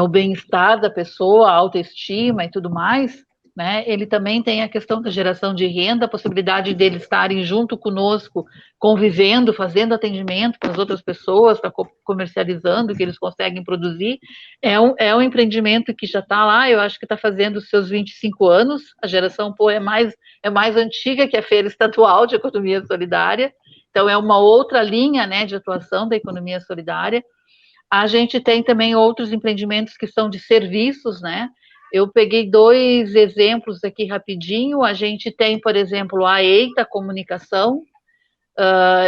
o bem-estar da pessoa, a autoestima e tudo mais. né? Ele também tem a questão da geração de renda, a possibilidade deles estarem junto conosco, convivendo, fazendo atendimento para as outras pessoas, tá comercializando o que eles conseguem produzir. É um empreendimento que já está lá, eu acho que está fazendo os seus 25 anos. A geração Pô é mais antiga que a Feira Estadual de Economia Solidária. Então, é uma outra linha, né, de atuação da economia solidária. A gente tem também outros empreendimentos que são de serviços, né? Eu peguei 2 exemplos aqui rapidinho. A gente tem, por exemplo, a Eita Comunicação.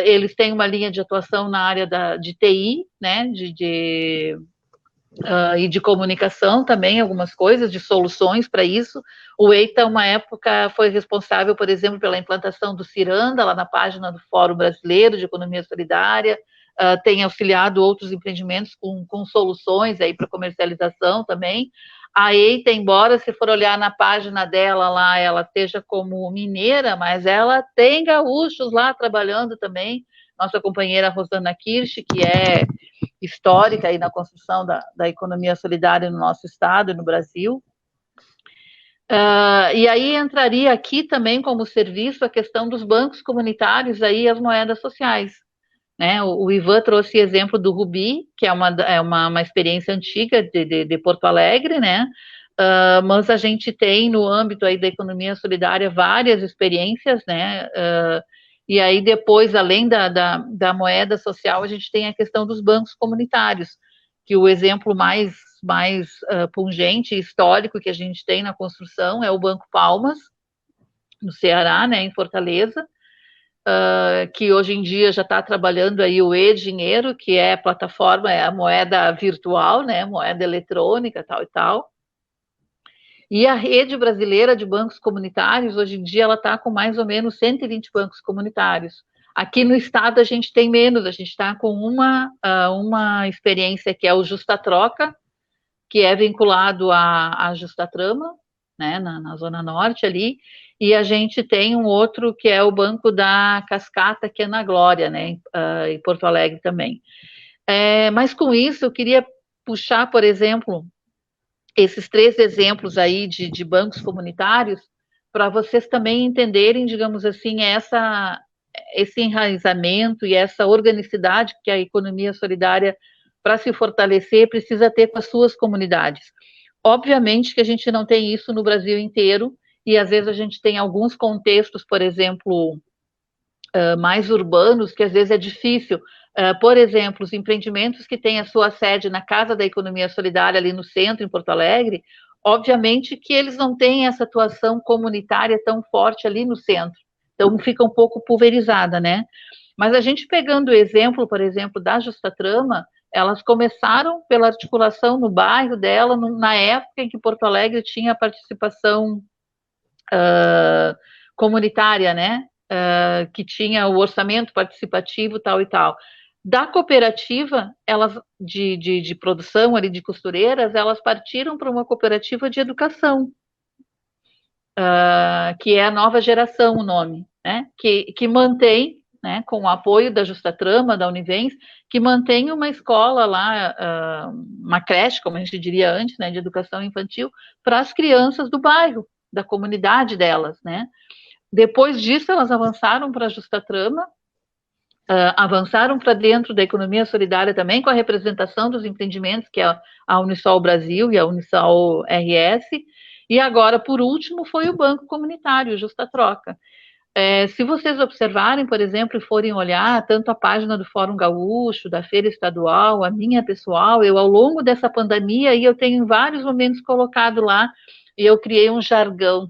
Eles têm uma linha de atuação na área de TI, né? E de comunicação também, algumas coisas, de soluções para isso. O Eita, uma época, foi responsável, por exemplo, pela implantação do Ciranda, lá na página do Fórum Brasileiro de Economia Solidária, tem auxiliado outros empreendimentos com soluções aí para comercialização também. A Eita, embora, se for olhar na página dela lá, ela esteja como mineira, mas ela tem gaúchos lá trabalhando também. Nossa companheira Rosana Kirsch, que é histórica aí na construção da economia solidária no nosso estado e no Brasil. E aí entraria aqui também como serviço a questão dos bancos comunitários aí e as moedas sociais, né? O Ivan trouxe exemplo do Rubi, que é uma experiência antiga de Porto Alegre, né? Mas a gente tem no âmbito aí da economia solidária várias experiências, né? E aí depois, além da moeda social, a gente tem a questão dos bancos comunitários, que o exemplo mais pungente e histórico que a gente tem na construção é o Banco Palmas, no Ceará, né, em Fortaleza, que hoje em dia já está trabalhando aí o e-dinheiro, que é a plataforma, é a moeda virtual, né, moeda eletrônica, tal e tal. E a rede brasileira de bancos comunitários, hoje em dia, ela está com mais ou menos 120 bancos comunitários. Aqui no estado a gente tem menos, a gente está com uma experiência que é o Justa Troca, que é vinculado à Justa Trama, né, na Zona Norte ali, e a gente tem um outro que é o Banco da Cascata, que é na Glória, né, em Porto Alegre também. Mas com isso eu queria puxar, por exemplo, esses 3 exemplos aí de bancos comunitários, para vocês também entenderem, digamos assim, esse enraizamento e essa organicidade que a economia solidária, para se fortalecer, precisa ter com as suas comunidades. Obviamente que a gente não tem isso no Brasil inteiro, e às vezes a gente tem alguns contextos, por exemplo, mais urbanos, que às vezes é difícil. Por exemplo, os empreendimentos que têm a sua sede na Casa da Economia Solidária, ali no centro, em Porto Alegre, obviamente que eles não têm essa atuação comunitária tão forte ali no centro. Então, fica um pouco pulverizada, né? Mas a gente pegando o exemplo, por exemplo, da Justa Trama, elas começaram pela articulação no bairro dela, na época em que Porto Alegre tinha participação comunitária, né? Que tinha o orçamento participativo, tal e tal. Da cooperativa, elas de produção ali de costureiras, elas partiram para uma cooperativa de educação, que é a Nova Geração, o nome, né? Que mantém, né, com o apoio da Justa Trama, da Univens, que mantém uma escola lá, uma creche, como a gente diria antes, né, de educação infantil, para as crianças do bairro, da comunidade delas, né? Depois disso, elas avançaram para a Justa Trama, avançaram para dentro da economia solidária também, com a representação dos empreendimentos, que é a Unisol Brasil e a Unisol RS, e agora, por último, foi o Banco Comunitário, o Justa Troca. Se vocês observarem, por exemplo, e forem olhar tanto a página do Fórum Gaúcho, da Feira Estadual, a minha pessoal, eu ao longo dessa pandemia, eu tenho em vários momentos colocado lá, e eu criei um jargão,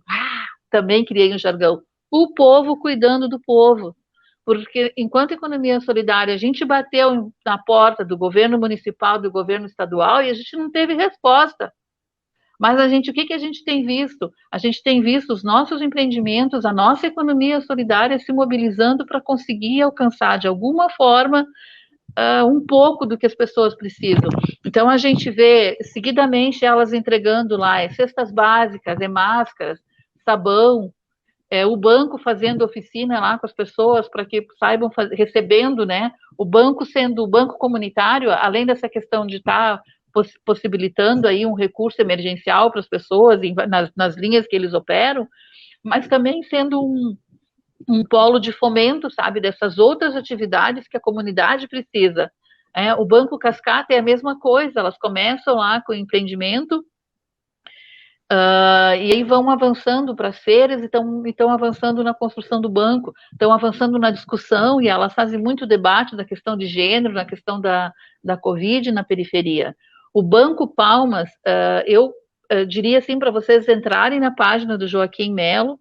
também criei um jargão, o povo cuidando do povo. Porque enquanto economia solidária, a gente bateu na porta do governo municipal, do governo estadual, e a gente não teve resposta. Mas o que a gente tem visto? A gente tem visto os nossos empreendimentos, a nossa economia solidária se mobilizando para conseguir alcançar, de alguma forma, um pouco do que as pessoas precisam. Então, a gente vê, seguidamente, elas entregando lá cestas básicas, máscaras, sabão, o banco fazendo oficina lá com as pessoas para que saibam recebendo, né? O banco sendo o banco comunitário, além dessa questão de estar possibilitando aí um recurso emergencial para as pessoas nas linhas que eles operam, mas também sendo um polo de fomento, sabe, dessas outras atividades que a comunidade precisa. O Banco Cascata é a mesma coisa, elas começam lá com o empreendimento, e aí vão avançando para as feiras, e estão avançando na construção do banco, estão avançando na discussão, e elas fazem muito debate da questão de gênero, na questão da Covid na periferia. O Banco Palmas, eu diria assim para vocês entrarem na página do Joaquim Melo,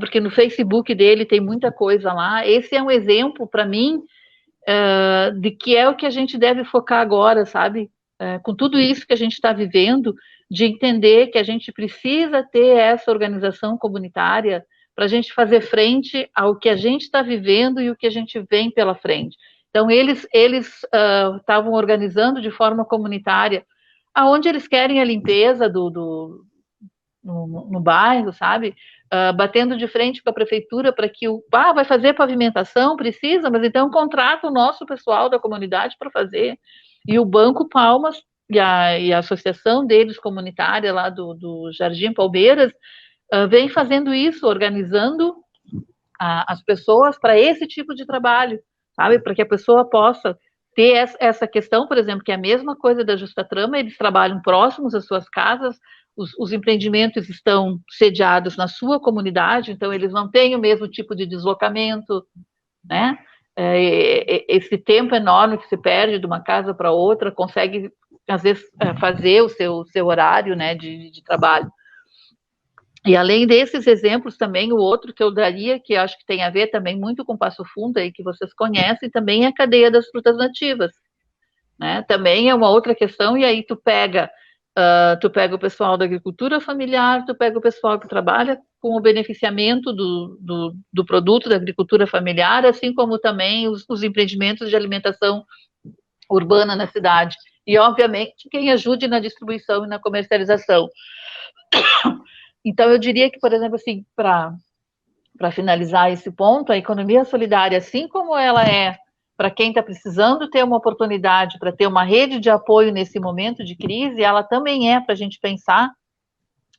porque no Facebook dele tem muita coisa lá. Esse é um exemplo para mim de que é o que a gente deve focar agora, sabe? Com tudo isso que a gente está vivendo, de entender que a gente precisa ter essa organização comunitária para a gente fazer frente ao que a gente está vivendo e o que a gente vem pela frente. Então, eles estavam organizando de forma comunitária, aonde eles querem a limpeza no bairro, sabe? Batendo de frente com a prefeitura para que vai fazer pavimentação, precisa, mas então contrata o nosso pessoal da comunidade para fazer. E o Banco Palmas e a associação deles comunitária lá do Jardim Palmeiras vem fazendo isso, organizando as pessoas para esse tipo de trabalho, sabe? Para que a pessoa possa ter essa questão, por exemplo, que é a mesma coisa da Justa Trama, eles trabalham próximos às suas casas, os empreendimentos estão sediados na sua comunidade, então eles não têm o mesmo tipo de deslocamento, né? Esse tempo enorme que se perde de uma casa para outra, consegue, às vezes, fazer o seu horário, né, de trabalho. E além desses exemplos também, o outro que eu daria, que acho que tem a ver também muito com Passo Fundo, aí, que vocês conhecem, também é a cadeia das frutas nativas, né? Também é uma outra questão, e aí tu pega o pessoal da agricultura familiar, tu pega o pessoal que trabalha com o beneficiamento do produto da agricultura familiar, assim como também os empreendimentos de alimentação urbana na cidade. E, obviamente, quem ajude na distribuição e na comercialização. Então, eu diria que, por exemplo, assim, para finalizar esse ponto, a economia solidária, assim como ela é para quem está precisando ter uma oportunidade, para ter uma rede de apoio nesse momento de crise, ela também é para a gente pensar,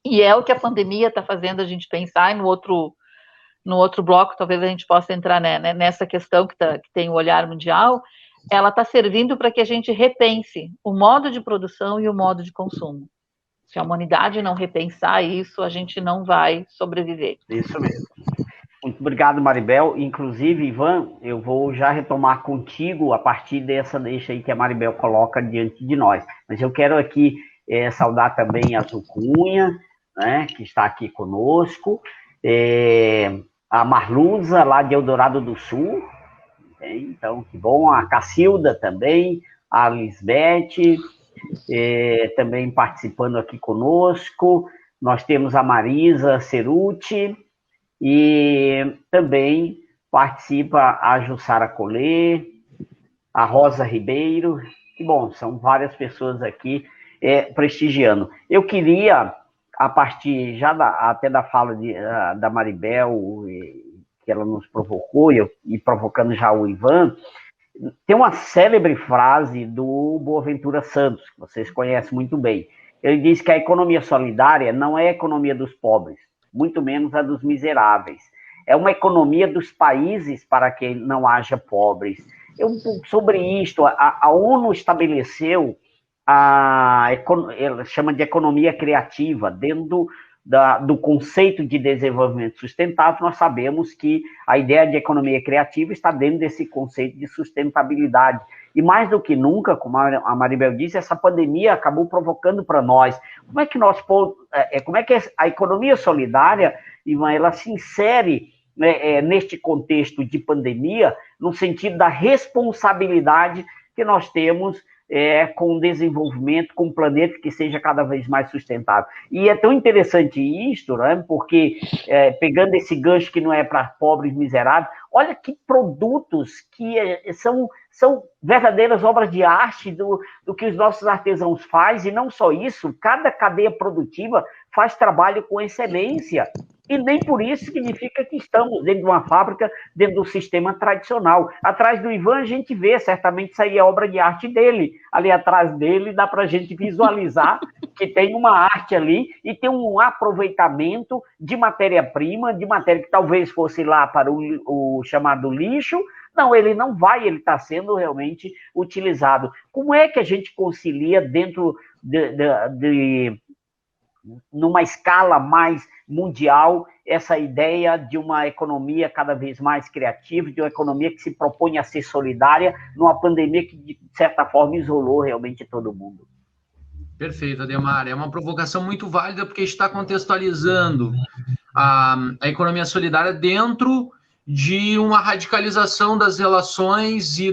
e é o que a pandemia está fazendo a gente pensar, e no outro bloco talvez a gente possa entrar, né, nessa questão que tem o olhar mundial, ela está servindo para que a gente repense o modo de produção e o modo de consumo. Se a humanidade não repensar isso, a gente não vai sobreviver. Isso mesmo. Muito obrigado, Maribel. Inclusive, Ivan, eu vou já retomar contigo a partir dessa deixa aí que a Maribel coloca diante de nós. Mas eu quero aqui saudar também a Zucunha, né, que está aqui conosco, a Marluza, lá de Eldorado do Sul, então, que bom, a Cacilda também, a Lisbeth, também participando aqui conosco, nós temos a Marisa Ceruti, e também participa a Jussara Collet, a Rosa Ribeiro, que bom, são várias pessoas aqui prestigiando. Eu queria, a partir já até da fala da Maribel, que ela nos provocou, e provocando já o Ivan, tem uma célebre frase do Boaventura Santos, que vocês conhecem muito bem. Ele diz que a economia solidária não é a economia dos pobres, muito menos a dos miseráveis. É uma economia dos países para que não haja pobres. Sobre isto, a ONU estabeleceu ela chama de economia criativa, dentro do conceito de desenvolvimento sustentável. Nós sabemos que a ideia de economia criativa está dentro desse conceito de sustentabilidade. E mais do que nunca, como a Maribel disse, essa pandemia acabou provocando para nós como é que a economia solidária, Ivan, ela se insere neste contexto de pandemia, no sentido da responsabilidade que nós temos com o desenvolvimento, com o planeta que seja cada vez mais sustentável. E é tão interessante isso, né? Porque, pegando esse gancho que não é para pobres miseráveis, olha que produtos que são verdadeiras obras de arte do que os nossos artesãos fazem, e não só isso, cada cadeia produtiva faz trabalho com excelência. E nem por isso significa que estamos dentro de uma fábrica, dentro do sistema tradicional. Atrás do Ivan a gente vê, certamente isso aí é obra de arte dele. Ali atrás dele dá para a gente visualizar que tem uma arte ali e tem um aproveitamento de matéria-prima, de matéria que talvez fosse lá para o chamado lixo. Não, ele não vai, ele está sendo realmente utilizado. Como é que a gente concilia dentro numa escala mais mundial, essa ideia de uma economia cada vez mais criativa, de uma economia que se propõe a ser solidária, numa pandemia que, de certa forma, isolou realmente todo mundo? Perfeito, Ademar. É uma provocação muito válida, porque está contextualizando a economia solidária dentro de uma radicalização das relações e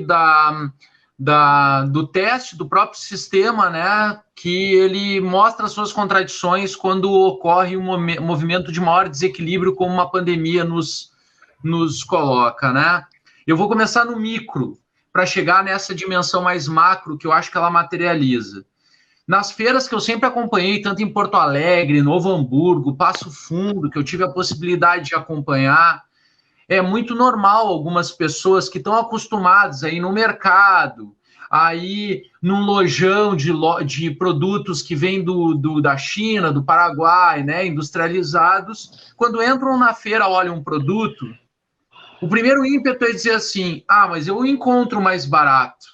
do teste do próprio sistema, né, que ele mostra suas contradições quando ocorre um movimento de maior desequilíbrio, como uma pandemia nos coloca, né? Eu vou começar no micro, para chegar nessa dimensão mais macro, que eu acho que ela materializa. Nas feiras que eu sempre acompanhei, tanto em Porto Alegre, Novo Hamburgo, Passo Fundo, que eu tive a possibilidade de acompanhar, é muito normal algumas pessoas que estão acostumadas a ir no mercado, aí num lojão de produtos que vêm da China, do Paraguai, né, industrializados, quando entram na feira, olham um produto, o primeiro ímpeto é dizer assim, mas eu encontro mais barato.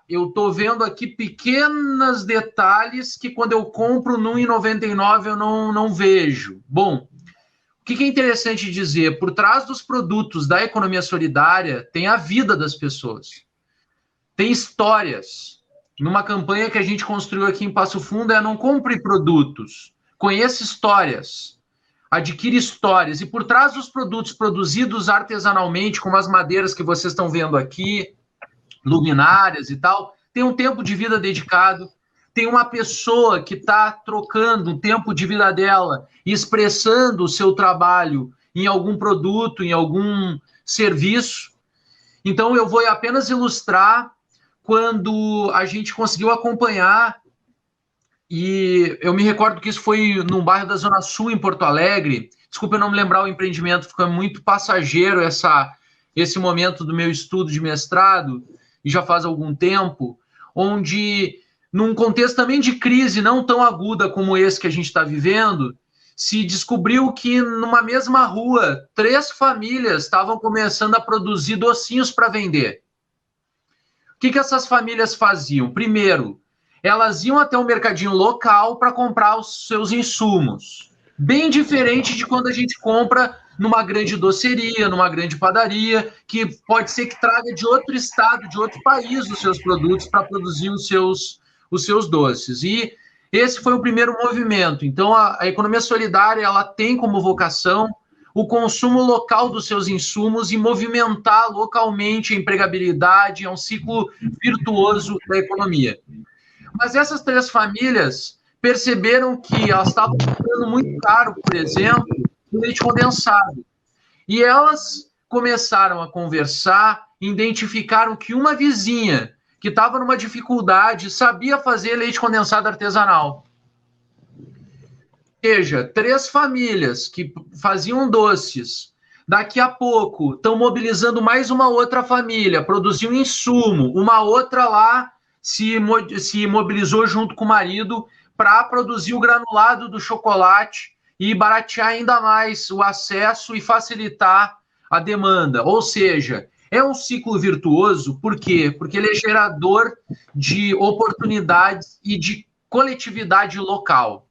Eu estou vendo aqui pequenos detalhes que quando eu compro no R$1,99 eu não vejo. Bom, o que é interessante dizer? Por trás dos produtos da economia solidária tem a vida das pessoas. Tem histórias. Numa campanha que a gente construiu aqui em Passo Fundo não compre produtos, conheça histórias, adquire histórias. E por trás dos produtos produzidos artesanalmente, como as madeiras que vocês estão vendo aqui, luminárias e tal, tem um tempo de vida dedicado, tem uma pessoa que está trocando o tempo de vida dela e expressando o seu trabalho em algum produto, em algum serviço. Então, eu vou apenas ilustrar quando a gente conseguiu acompanhar, e eu me recordo que isso foi num bairro da Zona Sul, em Porto Alegre. Desculpa eu não me lembrar o empreendimento, ficou muito passageiro esse momento do meu estudo de mestrado, e já faz algum tempo, onde, num contexto também de crise não tão aguda como esse que a gente está vivendo, se descobriu que numa mesma rua, 3 famílias estavam começando a produzir docinhos para vender. O que essas famílias faziam? Primeiro, elas iam até um mercadinho local para comprar os seus insumos. Bem diferente de quando a gente compra numa grande doceria, numa grande padaria, que pode ser que traga de outro estado, de outro país os seus produtos para produzir os seus doces. E esse foi o primeiro movimento. Então, a economia solidária ela tem como vocação o consumo local dos seus insumos e movimentar localmente a empregabilidade, é um ciclo virtuoso da economia. Mas essas 3 famílias perceberam que elas estavam pagando muito caro, por exemplo, o leite condensado. E elas começaram a conversar, identificaram que uma vizinha que estava numa dificuldade sabia fazer leite condensado artesanal. Ou seja, 3 famílias que faziam doces, daqui a pouco estão mobilizando mais uma outra família, produziu um insumo, uma outra lá se mobilizou junto com o marido para produzir o granulado do chocolate e baratear ainda mais o acesso e facilitar a demanda. Ou seja, é um ciclo virtuoso, por quê? Porque ele é gerador de oportunidades e de coletividade local.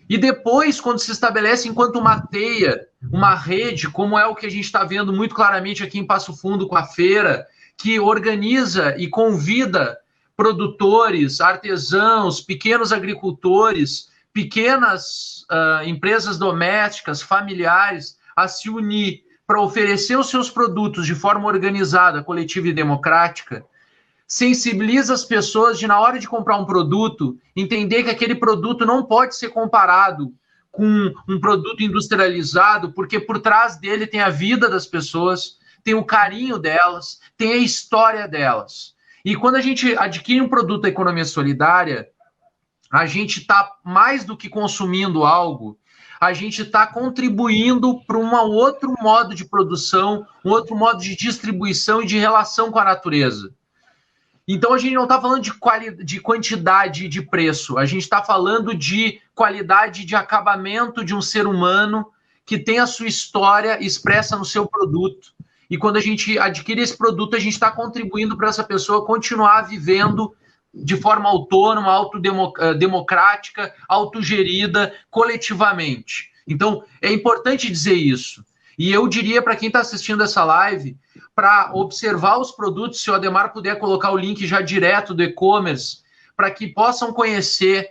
E depois, quando se estabelece enquanto uma teia, uma rede, como é o que a gente está vendo muito claramente aqui em Passo Fundo com a feira, que organiza e convida produtores, artesãos, pequenos agricultores, pequenas empresas domésticas, familiares, a se unir para oferecer os seus produtos de forma organizada, coletiva e democrática, sensibiliza as pessoas de, na hora de comprar um produto, entender que aquele produto não pode ser comparado com um produto industrializado, porque por trás dele tem a vida das pessoas, tem o carinho delas, tem a história delas. E quando a gente adquire um produto da economia solidária, a gente está mais do que consumindo algo, a gente está contribuindo para um outro modo de produção, um outro modo de distribuição e de relação com a natureza. Então, a gente não está falando de quantidade e de preço, a gente está falando de qualidade de acabamento de um ser humano que tem a sua história expressa no seu produto. E quando a gente adquire esse produto, a gente está contribuindo para essa pessoa continuar vivendo de forma autônoma, autodemocrática, autogerida, coletivamente. Então, é importante dizer isso. E eu diria para quem está assistindo essa live, para observar os produtos, se o Ademar puder colocar o link já direto do e-commerce, para que possam conhecer,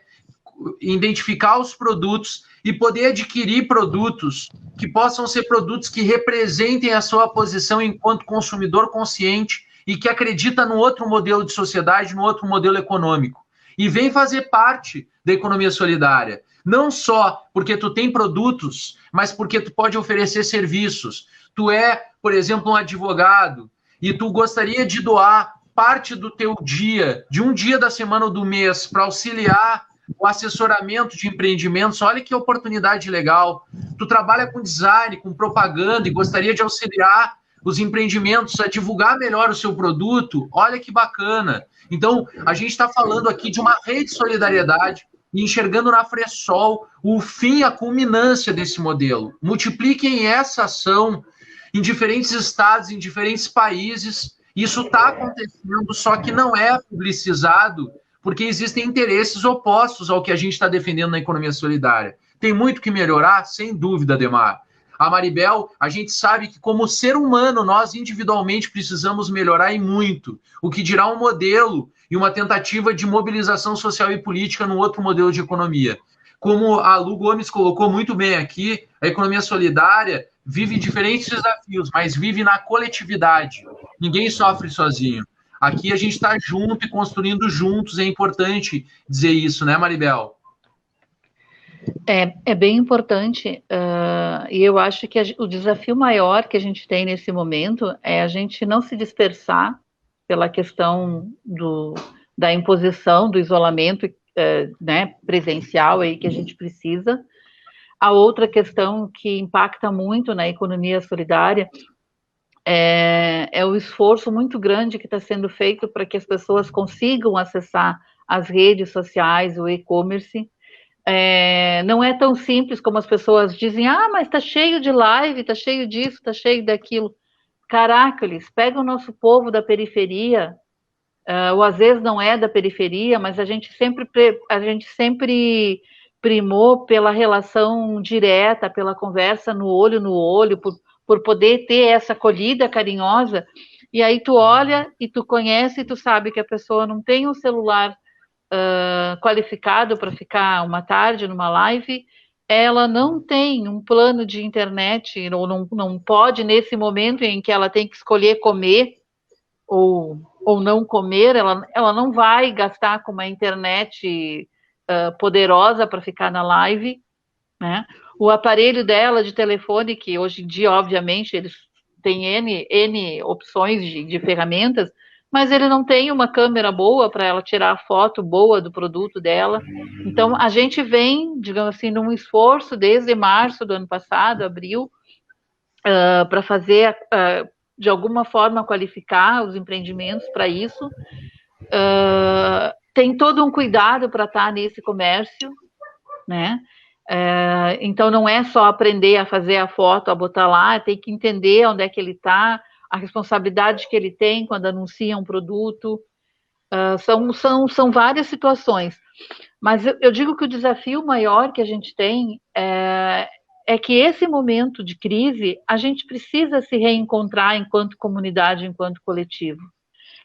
identificar os produtos e poder adquirir produtos que possam ser produtos que representem a sua posição enquanto consumidor consciente e que acredita num outro modelo de sociedade, num outro modelo econômico. E vem fazer parte da economia solidária. Não só porque tu tem produtos, mas porque tu pode oferecer serviços. Tu é, por exemplo, um advogado e tu gostaria de doar parte do teu dia, de um dia da semana ou do mês, para auxiliar o assessoramento de empreendimentos. Olha que oportunidade legal. Tu trabalha com design, com propaganda e gostaria de auxiliar os empreendimentos a divulgar melhor o seu produto. Olha que bacana. Então, a gente está falando aqui de uma rede de solidariedade e enxergando na Fresol o fim, a culminância desse modelo. Multipliquem essa ação em diferentes estados, em diferentes países. Isso está acontecendo, só que não é publicizado, porque existem interesses opostos ao que a gente está defendendo na economia solidária. Tem muito que melhorar, sem dúvida, Ademar. A Maribel, a gente sabe que como ser humano, nós individualmente precisamos melhorar e muito, o que dirá um modelo e uma tentativa de mobilização social e política num outro modelo de economia. Como a Lu Gomes colocou muito bem aqui, a economia solidária vive diferentes desafios, mas vive na coletividade. Ninguém sofre sozinho. Aqui a gente está junto e construindo juntos, é importante dizer isso, né, Maribel? É bem importante, e eu acho que o desafio maior que a gente tem nesse momento é a gente não se dispersar pela questão da imposição, do isolamento né, presencial aí que a gente precisa. A outra questão que impacta muito na economia solidária é o esforço muito grande que está sendo feito para que as pessoas consigam acessar as redes sociais, o e-commerce. Não é tão simples como as pessoas dizem, mas está cheio de live, está cheio disso, está cheio daquilo. Caracoles, pega o nosso povo da periferia, ou às vezes não é da periferia, mas a gente sempre primou pela relação direta, pela conversa no olho, por poder ter essa acolhida carinhosa, e aí tu olha e tu conhece e tu sabe que a pessoa não tem um celular qualificado para ficar uma tarde numa live, ela não tem um plano de internet, ou não pode, nesse momento em que ela tem que escolher comer ou não comer, ela não vai gastar com uma internet poderosa para ficar na live, né? O aparelho dela de telefone, que hoje em dia, obviamente, eles têm N opções de ferramentas, mas ele não tem uma câmera boa para ela tirar a foto boa do produto dela. Então, a gente vem, digamos assim, num esforço desde março do ano passado, abril, para fazer, de alguma forma, qualificar os empreendimentos para isso. Tem todo um cuidado para estar nesse comércio, né? Então, não é só aprender a fazer a foto, a botar lá, tem que entender onde é que ele está, a responsabilidade que ele tem quando anuncia um produto. São várias situações. Mas eu digo que o desafio maior que a gente tem é que esse momento de crise, a gente precisa se reencontrar enquanto comunidade, enquanto coletivo.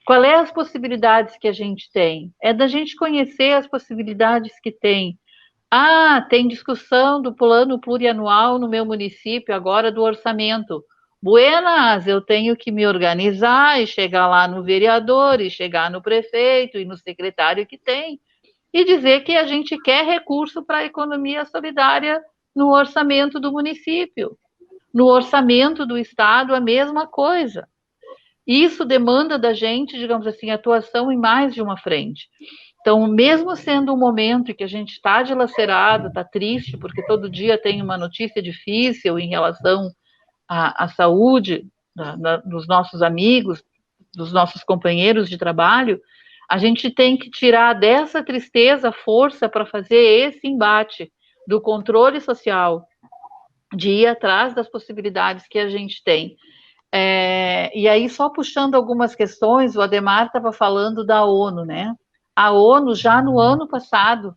Qual é as possibilidades que a gente tem? É da gente conhecer as possibilidades que tem. Tem discussão do plano plurianual no meu município, agora do orçamento. Buenas, eu tenho que me organizar e chegar lá no vereador, e chegar no prefeito e no secretário que tem, e dizer que a gente quer recurso para a economia solidária no orçamento do município. No orçamento do Estado, a mesma coisa. Isso demanda da gente, digamos assim, atuação em mais de uma frente. Então, mesmo sendo um momento em que a gente está dilacerado, está triste, porque todo dia tem uma notícia difícil em relação à saúde dos nossos amigos, dos nossos companheiros de trabalho, a gente tem que tirar dessa tristeza força para fazer esse embate do controle social, de ir atrás das possibilidades que a gente tem. E aí, só puxando algumas questões, o Adhemar estava falando da ONU, né? A ONU, já no ano passado,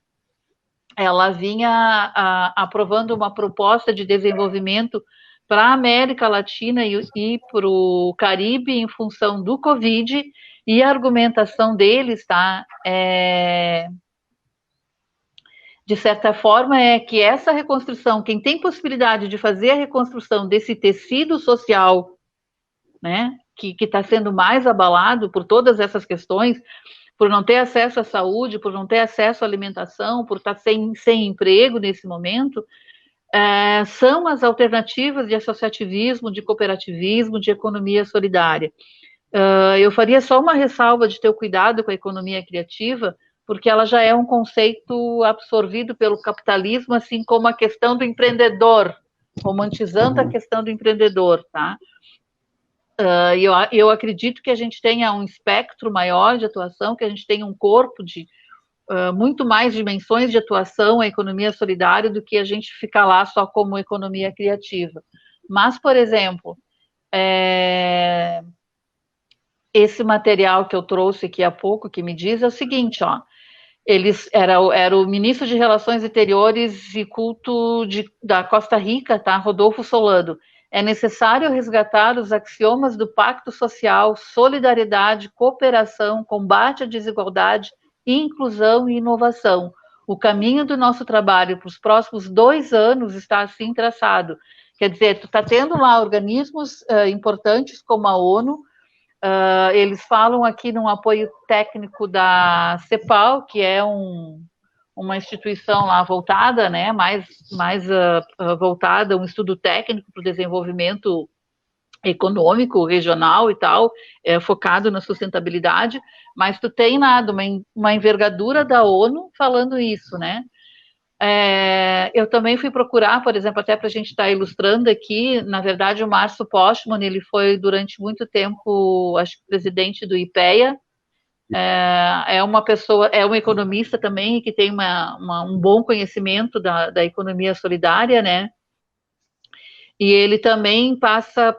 ela vinha aprovando uma proposta de desenvolvimento para a América Latina e para o Caribe em função do Covid, e a argumentação deles, tá? De certa forma, é que essa reconstrução, quem tem possibilidade de fazer a reconstrução desse tecido social, né, que está sendo mais abalado por todas essas questões, por não ter acesso à saúde, por não ter acesso à alimentação, por estar sem emprego nesse momento, são as alternativas de associativismo, de cooperativismo, de economia solidária. Eu faria só uma ressalva de ter cuidado com a economia criativa, porque ela já é um conceito absorvido pelo capitalismo, assim como a questão do empreendedor, romantizando a questão do empreendedor, tá? Eu acredito que a gente tenha um espectro maior de atuação, que a gente tenha um corpo de muito mais dimensões de atuação, a economia solidária, do que a gente ficar lá só como economia criativa. Mas, por exemplo, esse material que eu trouxe aqui há pouco, que me diz, é o seguinte, ó, era o ministro de Relações Exteriores e Culto da Costa Rica, tá? Rodolfo Solano. É necessário resgatar os axiomas do pacto social, solidariedade, cooperação, combate à desigualdade, inclusão e inovação. O caminho do nosso trabalho para os próximos 2 anos está assim traçado. Quer dizer, tu está tendo lá organismos importantes como a ONU. Eles falam aqui num apoio técnico da CEPAL, que é uma instituição lá voltada, né, mais voltada, um estudo técnico para o desenvolvimento econômico, regional e tal, focado na sustentabilidade, mas tu tem nada, uma envergadura da ONU falando isso, né? Eu também fui procurar, por exemplo, até para a gente estar ilustrando aqui, na verdade, o Márcio Postman, ele foi durante muito tempo, acho que presidente do IPEA, é uma pessoa, é um economista também, que tem um bom conhecimento da economia solidária, né? E ele também passa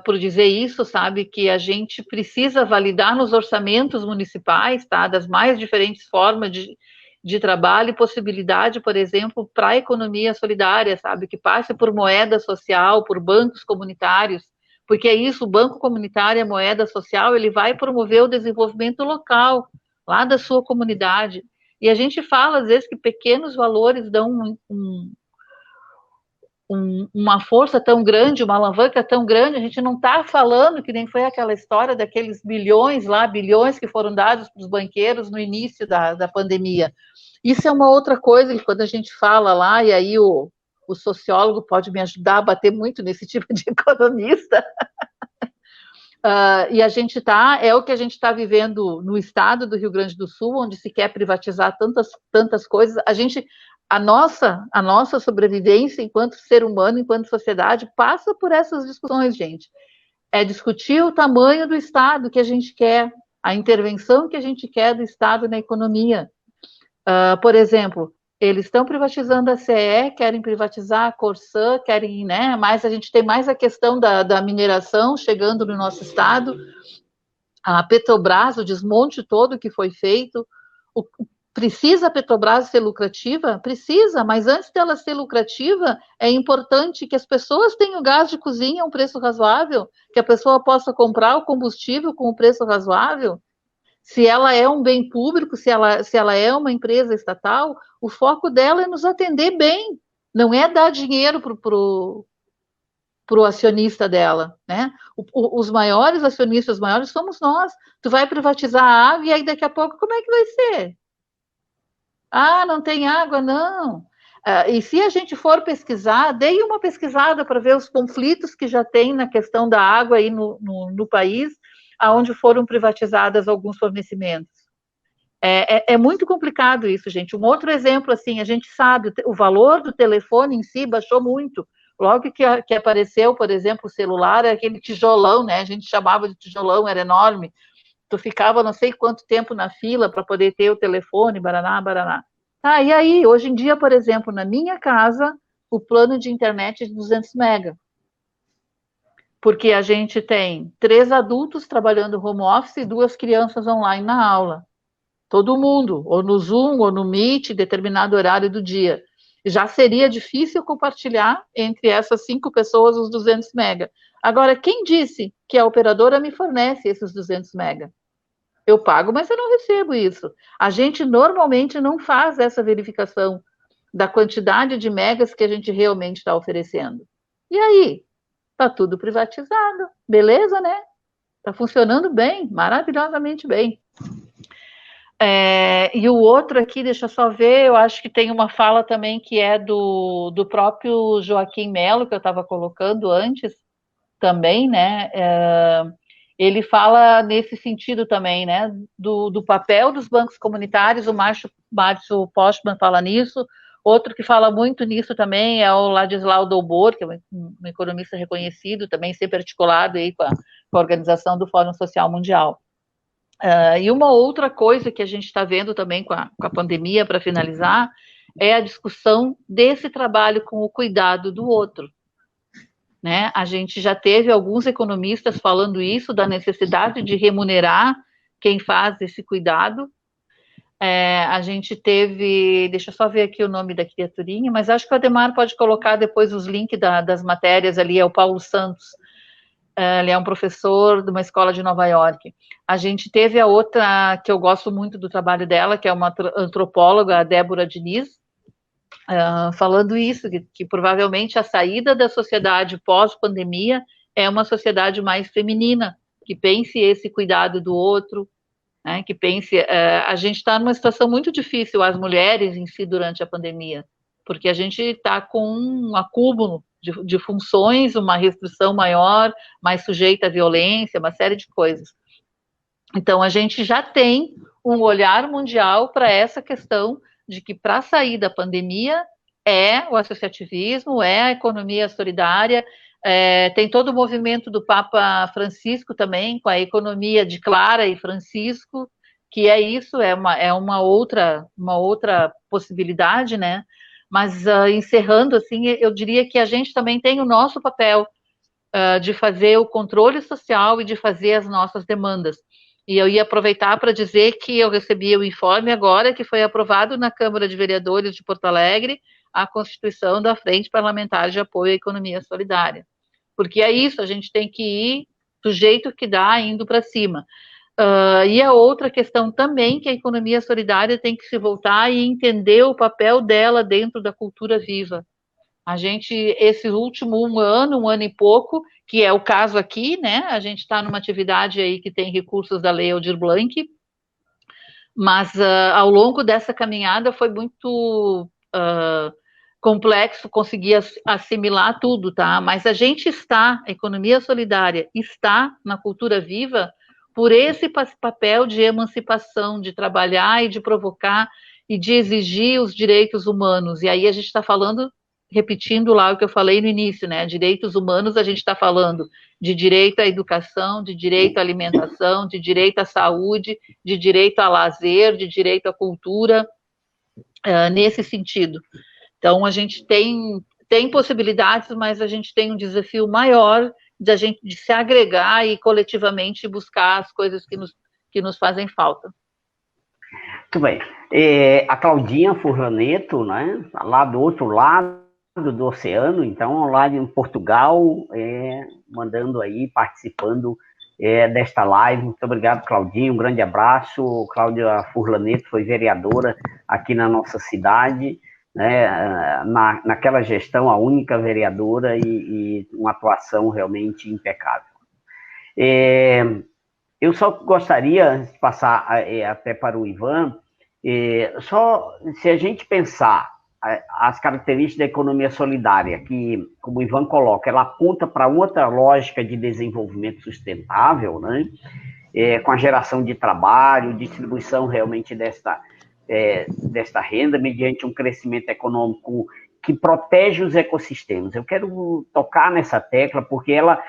por dizer isso, sabe, que a gente precisa validar nos orçamentos municipais, tá, das mais diferentes formas de trabalho e possibilidade, por exemplo, para a economia solidária, sabe, que passe por moeda social, por bancos comunitários, porque é isso, o banco comunitário, a moeda social, ele vai promover o desenvolvimento local, lá da sua comunidade. E a gente fala, às vezes, que pequenos valores dão uma força tão grande, uma alavanca tão grande. A gente não está falando, que nem foi aquela história daqueles bilhões que foram dados para os banqueiros no início da pandemia. Isso é uma outra coisa que quando a gente fala lá, e aí o sociólogo pode me ajudar a bater muito nesse tipo de economista, e a gente é o que a gente está vivendo no estado do Rio Grande do Sul, onde se quer privatizar tantas coisas. A nossa sobrevivência enquanto ser humano, enquanto sociedade, passa por essas discussões, gente. É discutir o tamanho do Estado que a gente quer, a intervenção que a gente quer do Estado na economia. Por exemplo, eles estão privatizando a CE, querem privatizar a Corsã, querem, né? Mas a gente tem mais a questão da mineração chegando no nosso estado, a Petrobras, o desmonte todo que foi feito. Precisa a Petrobras ser lucrativa? Precisa, mas antes dela ser lucrativa, é importante que as pessoas tenham gás de cozinha a um preço razoável, que a pessoa possa comprar o combustível com um preço razoável. Se ela é um bem público, se ela é uma empresa estatal, o foco dela é nos atender bem, não é dar dinheiro pro acionista dela, né? Os maiores acionistas, os maiores somos nós. Tu vai privatizar a água e aí daqui a pouco como é que vai ser? Ah, não tem água, não. E se a gente for pesquisar, dei uma pesquisada para ver os conflitos que já tem na questão da água aí no país, aonde foram privatizadas alguns fornecimentos. É muito complicado isso, gente. Um outro exemplo, assim, a gente sabe, o valor do telefone em si baixou muito. Logo que apareceu, por exemplo, o celular, é aquele tijolão, né? A gente chamava de tijolão, era enorme. Tu ficava não sei quanto tempo na fila para poder ter o telefone, baraná, baraná. Tá, e aí, hoje em dia, por exemplo, na minha casa, o plano de internet é de 200 mega. Porque a gente tem 3 adultos trabalhando home office e 2 crianças online na aula. Todo mundo, ou no Zoom, ou no Meet, determinado horário do dia. Já seria difícil compartilhar entre essas 5 pessoas os 200 mega. Agora, quem disse que a operadora me fornece esses 200 mega? Eu pago, mas eu não recebo isso. A gente normalmente não faz essa verificação da quantidade de megas que a gente realmente está oferecendo. E aí? Está tudo privatizado. Beleza, né? Está funcionando bem, maravilhosamente bem. E o outro aqui, deixa eu só ver, eu acho que tem uma fala também que é do próprio Joaquim Melo, que eu estava colocando antes também, né? Ele fala nesse sentido também, né? Do papel dos bancos comunitários, o Márcio Postman fala nisso. Outro que fala muito nisso também é o Ladislau Dolbor, que é um economista reconhecido, também sempre articulado aí com a organização do Fórum Social Mundial. E uma outra coisa que a gente está vendo também com a pandemia, para finalizar, é a discussão desse trabalho com o cuidado do outro. Né? A gente já teve alguns economistas falando isso, da necessidade de remunerar quem faz esse cuidado. A gente teve, deixa eu só ver aqui o nome da criaturinha, mas acho que o Ademar pode colocar depois os links das matérias ali, é o Paulo Santos. Ele é um professor de uma escola de Nova York. A gente teve a outra, que eu gosto muito do trabalho dela, que é uma antropóloga, a Débora Diniz, falando isso, que provavelmente a saída da sociedade pós-pandemia é uma sociedade mais feminina, que pense esse cuidado do outro, né, que pense... a gente está numa situação muito difícil, as mulheres em si, durante a pandemia, porque a gente está com um acúmulo de funções, uma restrição maior, mais sujeita à violência, uma série de coisas. Então, a gente já tem um olhar mundial para essa questão de que, para sair da pandemia, é o associativismo, é a economia solidária, tem todo o movimento do Papa Francisco também, com a economia de Clara e Francisco, que é isso, é uma outra possibilidade, né? Mas, encerrando, assim, eu diria que a gente também tem o nosso papel de fazer o controle social e de fazer as nossas demandas. E eu ia aproveitar para dizer que eu recebi o informe agora, que foi aprovado na Câmara de Vereadores de Porto Alegre, a constituição da Frente Parlamentar de Apoio à Economia Solidária. Porque é isso, a gente tem que ir do jeito que dá, indo para cima. E a outra questão também, que a economia solidária tem que se voltar e entender o papel dela dentro da cultura viva. A gente, esse último um ano e pouco, que é o caso aqui, né? A gente está numa atividade aí que tem recursos da Lei Aldir Blanc, mas ao longo dessa caminhada foi muito complexo conseguir assimilar tudo, tá? Mas a economia solidária está na cultura viva por esse papel de emancipação, de trabalhar e de provocar e de exigir os direitos humanos. E aí a gente está falando, repetindo lá o que eu falei no início, né? Direitos humanos, a gente está falando de direito à educação, de direito à alimentação, de direito à saúde, de direito a lazer, de direito à cultura, nesse sentido. Então, a gente tem possibilidades, mas a gente tem um desafio maior de se agregar e coletivamente buscar as coisas que nos fazem falta. Muito bem. A Claudinha Furlaneto, né, lá do outro lado do oceano, então, lá em Portugal, mandando aí, participando desta live. Muito obrigado, Claudinha, um grande abraço. Cláudia Furlaneto foi vereadora aqui na nossa cidade, né, naquela gestão, a única vereadora e uma atuação realmente impecável. Eu só gostaria de passar até para o Ivan, só se a gente pensar as características da economia solidária, que, como o Ivan coloca, ela aponta para outra lógica de desenvolvimento sustentável, né? com a geração de trabalho, distribuição realmente desta renda, mediante um crescimento econômico que protege os ecossistemas. Eu quero tocar nessa tecla, porque ela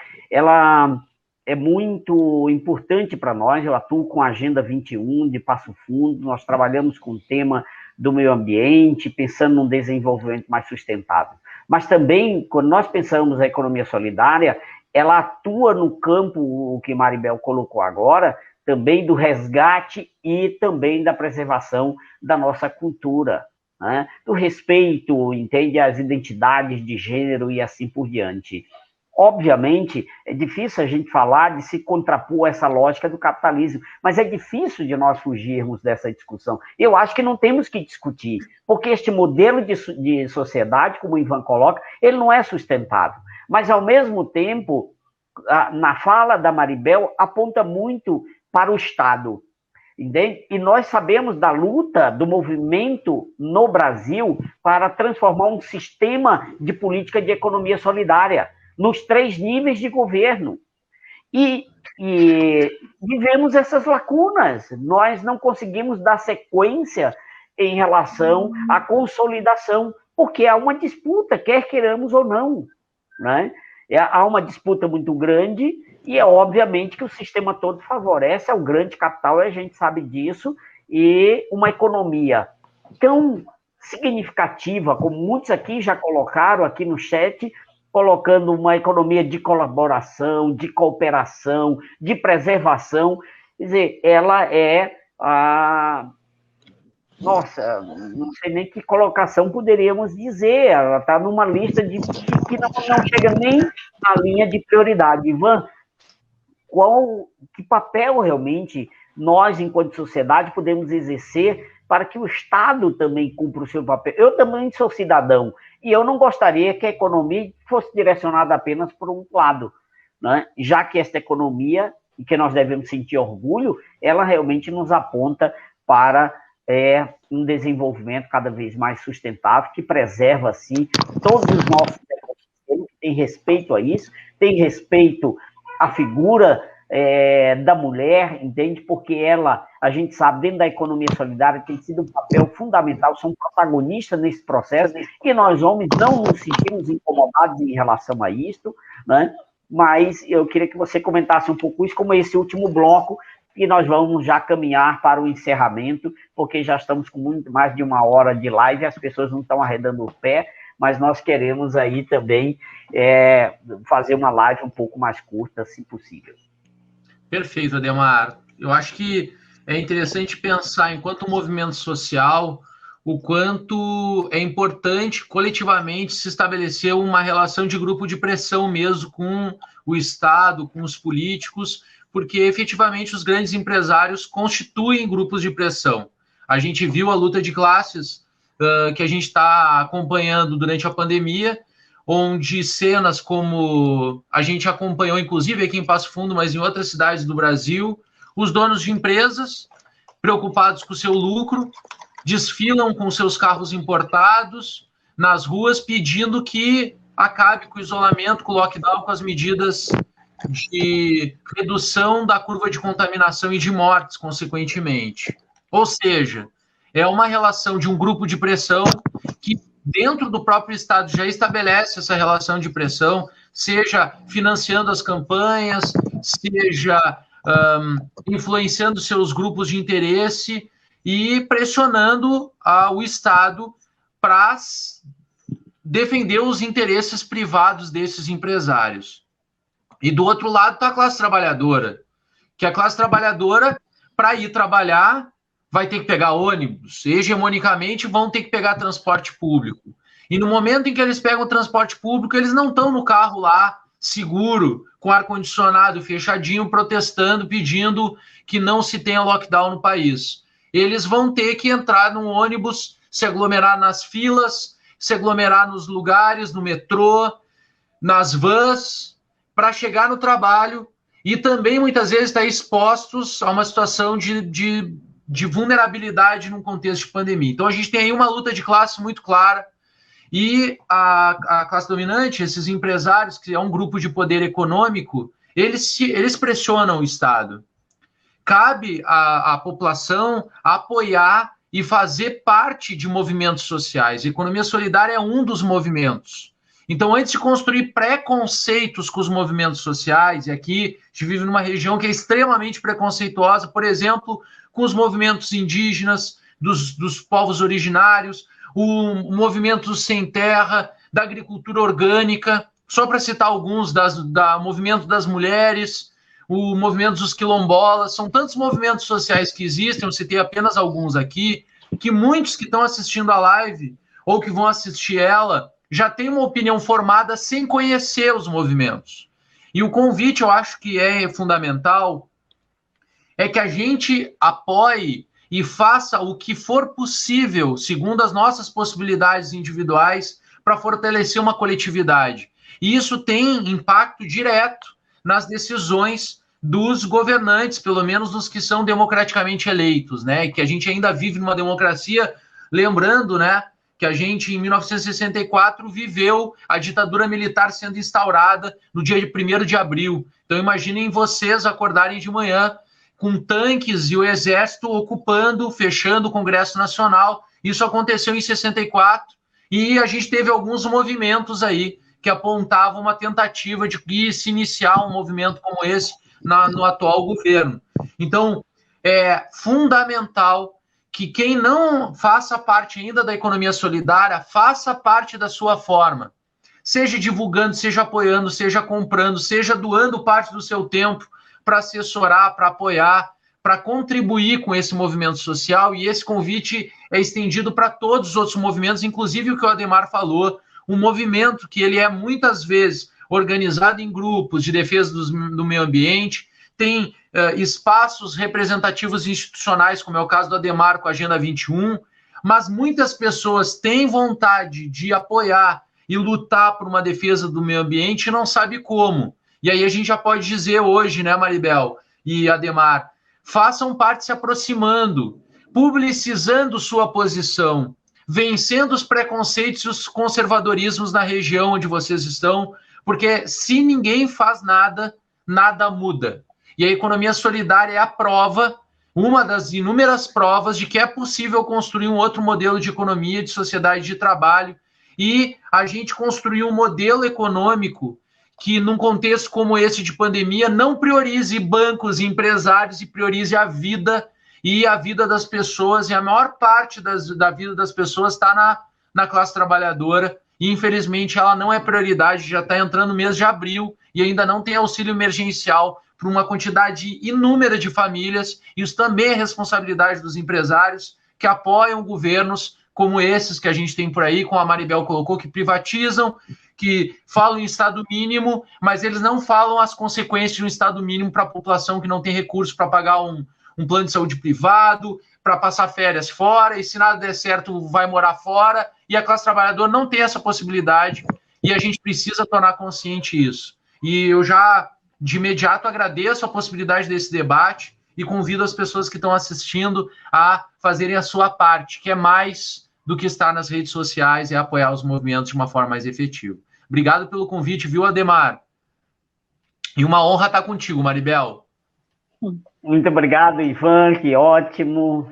é muito importante para nós. Eu atuo com a Agenda 21 de Passo Fundo, nós trabalhamos com o tema do meio ambiente, pensando num desenvolvimento mais sustentável. Mas também, quando nós pensamos a economia solidária, ela atua no campo, o que Maribel colocou agora, também do resgate e também da preservação da nossa cultura, né? Do respeito, entende, às identidades de gênero e assim por diante. Obviamente, é difícil a gente falar de se contrapor essa lógica do capitalismo, mas é difícil de nós fugirmos dessa discussão. Eu acho que não temos que discutir, porque este modelo de sociedade, como o Ivan coloca, ele não é sustentável. Mas, ao mesmo tempo, na fala da Maribel, aponta muito para o Estado, entende? E nós sabemos da luta, do movimento no Brasil para transformar um sistema de política de economia solidária nos 3 níveis de governo. E vivemos essas lacunas. Nós não conseguimos dar sequência em relação à consolidação, porque há uma disputa, quer queiramos ou não, né? Há uma disputa muito grande e é obviamente que o sistema todo favorece ao grande capital, a gente sabe disso, e uma economia tão significativa, como muitos aqui já colocaram aqui no chat, colocando uma economia de colaboração, de cooperação, de preservação, quer dizer, ela é nossa, não sei nem que colocação poderíamos dizer, ela está numa lista que não chega nem na linha de prioridade. Ivan, que papel realmente nós, enquanto sociedade, podemos exercer para que o Estado também cumpra o seu papel? Eu também sou cidadão, e eu não gostaria que a economia fosse direcionada apenas por um lado, né? Já que esta economia, e que nós devemos sentir orgulho, ela realmente nos aponta para um desenvolvimento cada vez mais sustentável, que preserva, assim, todos os nossos ecossistemas, tem respeito a isso, tem respeito à figura da mulher, entende? Porque a gente sabe, dentro da economia solidária, tem sido um papel fundamental, são protagonistas nesse processo, e nós, homens, não nos sentimos incomodados em relação a isso, né? Mas eu queria que você comentasse um pouco isso, como esse último bloco, e nós vamos já caminhar para o encerramento, porque já estamos com muito mais de 1 hora de live, as pessoas não estão arredando o pé, mas nós queremos aí também fazer uma live um pouco mais curta, se possível. Perfeito, Ademar. Eu acho que é interessante pensar, enquanto movimento social, o quanto é importante coletivamente se estabelecer uma relação de grupo de pressão mesmo com o Estado, com os políticos, porque efetivamente os grandes empresários constituem grupos de pressão. A gente viu a luta de classes que a gente está acompanhando durante a pandemia, onde cenas como a gente acompanhou, inclusive aqui em Passo Fundo, mas em outras cidades do Brasil, os donos de empresas, preocupados com o seu lucro, desfilam com seus carros importados nas ruas, pedindo que acabe com o isolamento, com o lockdown, com as medidas de redução da curva de contaminação e de mortes, consequentemente. Ou seja, é uma relação de um grupo de pressão que, dentro do próprio Estado, já estabelece essa relação de pressão, seja financiando as campanhas, seja influenciando seus grupos de interesse e pressionando o Estado para defender os interesses privados desses empresários. E do outro lado está a classe trabalhadora, que a classe trabalhadora, para ir trabalhar, vai ter que pegar ônibus, hegemonicamente vão ter que pegar transporte público. E no momento em que eles pegam o transporte público, eles não estão no carro lá, seguro, com ar-condicionado fechadinho, protestando, pedindo que não se tenha lockdown no país. Eles vão ter que entrar num ônibus, se aglomerar nas filas, se aglomerar nos lugares, no metrô, nas vans, para chegar no trabalho e também, muitas vezes, estar expostos a uma situação de vulnerabilidade num contexto de pandemia. Então, a gente tem aí uma luta de classe muito clara e a classe dominante, esses empresários, que é um grupo de poder econômico, eles pressionam o Estado. cabe à população apoiar e fazer parte de movimentos sociais. A economia solidária é um dos movimentos. Então, antes de construir preconceitos com os movimentos sociais, e aqui a gente vive numa região que é extremamente preconceituosa, por exemplo, com os movimentos indígenas, dos povos originários, o movimento sem terra, da agricultura orgânica, só para citar alguns, do movimento das mulheres, o movimento dos quilombolas, são tantos movimentos sociais que existem, eu citei apenas alguns aqui, que muitos que estão assistindo a live, ou que vão assistir ela, já têm uma opinião formada sem conhecer os movimentos. E o convite, eu acho que é fundamental, é que a gente apoie e faça o que for possível, segundo as nossas possibilidades individuais, para fortalecer uma coletividade. E isso tem impacto direto nas decisões dos governantes, pelo menos dos que são democraticamente eleitos, né? Que a gente ainda vive numa democracia, lembrando, né, que a gente, em 1964, viveu a ditadura militar sendo instaurada no dia de 1º de abril. Então, imaginem vocês acordarem de manhã com tanques e o exército ocupando, fechando o Congresso Nacional. Isso aconteceu em 64, e a gente teve alguns movimentos aí que apontavam uma tentativa de se iniciar um movimento como esse no atual governo. Então, é fundamental que quem não faça parte ainda da economia solidária, faça parte da sua forma. Seja divulgando, seja apoiando, seja comprando, seja doando parte do seu tempo para assessorar, para apoiar, para contribuir com esse movimento social. E esse convite é estendido para todos os outros movimentos, inclusive o que o Ademar falou, um movimento que ele é muitas vezes organizado em grupos de defesa do meio ambiente, tem espaços representativos institucionais, como é o caso do Ademar com a Agenda 21, mas muitas pessoas têm vontade de apoiar e lutar por uma defesa do meio ambiente e não sabe como. E aí a gente já pode dizer hoje, né, Maribel e Ademar, façam parte se aproximando, publicizando sua posição, vencendo os preconceitos e os conservadorismos na região onde vocês estão, porque se ninguém faz nada, nada muda. E a economia solidária é a prova, uma das inúmeras provas de que é possível construir um outro modelo de economia, de sociedade de trabalho, e a gente construir um modelo econômico que, num contexto como esse de pandemia, não priorize bancos e empresários e priorize a vida das pessoas, e a maior parte da vida das pessoas está na classe trabalhadora, e infelizmente ela não é prioridade, já está entrando no mês de abril, e ainda não tem auxílio emergencial para uma quantidade inúmera de famílias. Isso também é responsabilidade dos empresários que apoiam governos como esses que a gente tem por aí, como a Maribel colocou, que privatizam, que falam em Estado mínimo, mas eles não falam as consequências de um Estado mínimo para a população que não tem recursos para pagar um plano de saúde privado, para passar férias fora, e se nada der certo, vai morar fora, e a classe trabalhadora não tem essa possibilidade, e a gente precisa tornar consciente isso. E eu já, de imediato, agradeço a possibilidade desse debate e convido as pessoas que estão assistindo a fazerem a sua parte, que é mais do que estar nas redes sociais e apoiar os movimentos de uma forma mais efetiva. Obrigado pelo convite, viu, Ademar? E uma honra estar contigo, Maribel. Muito obrigado, Ivan, que ótimo.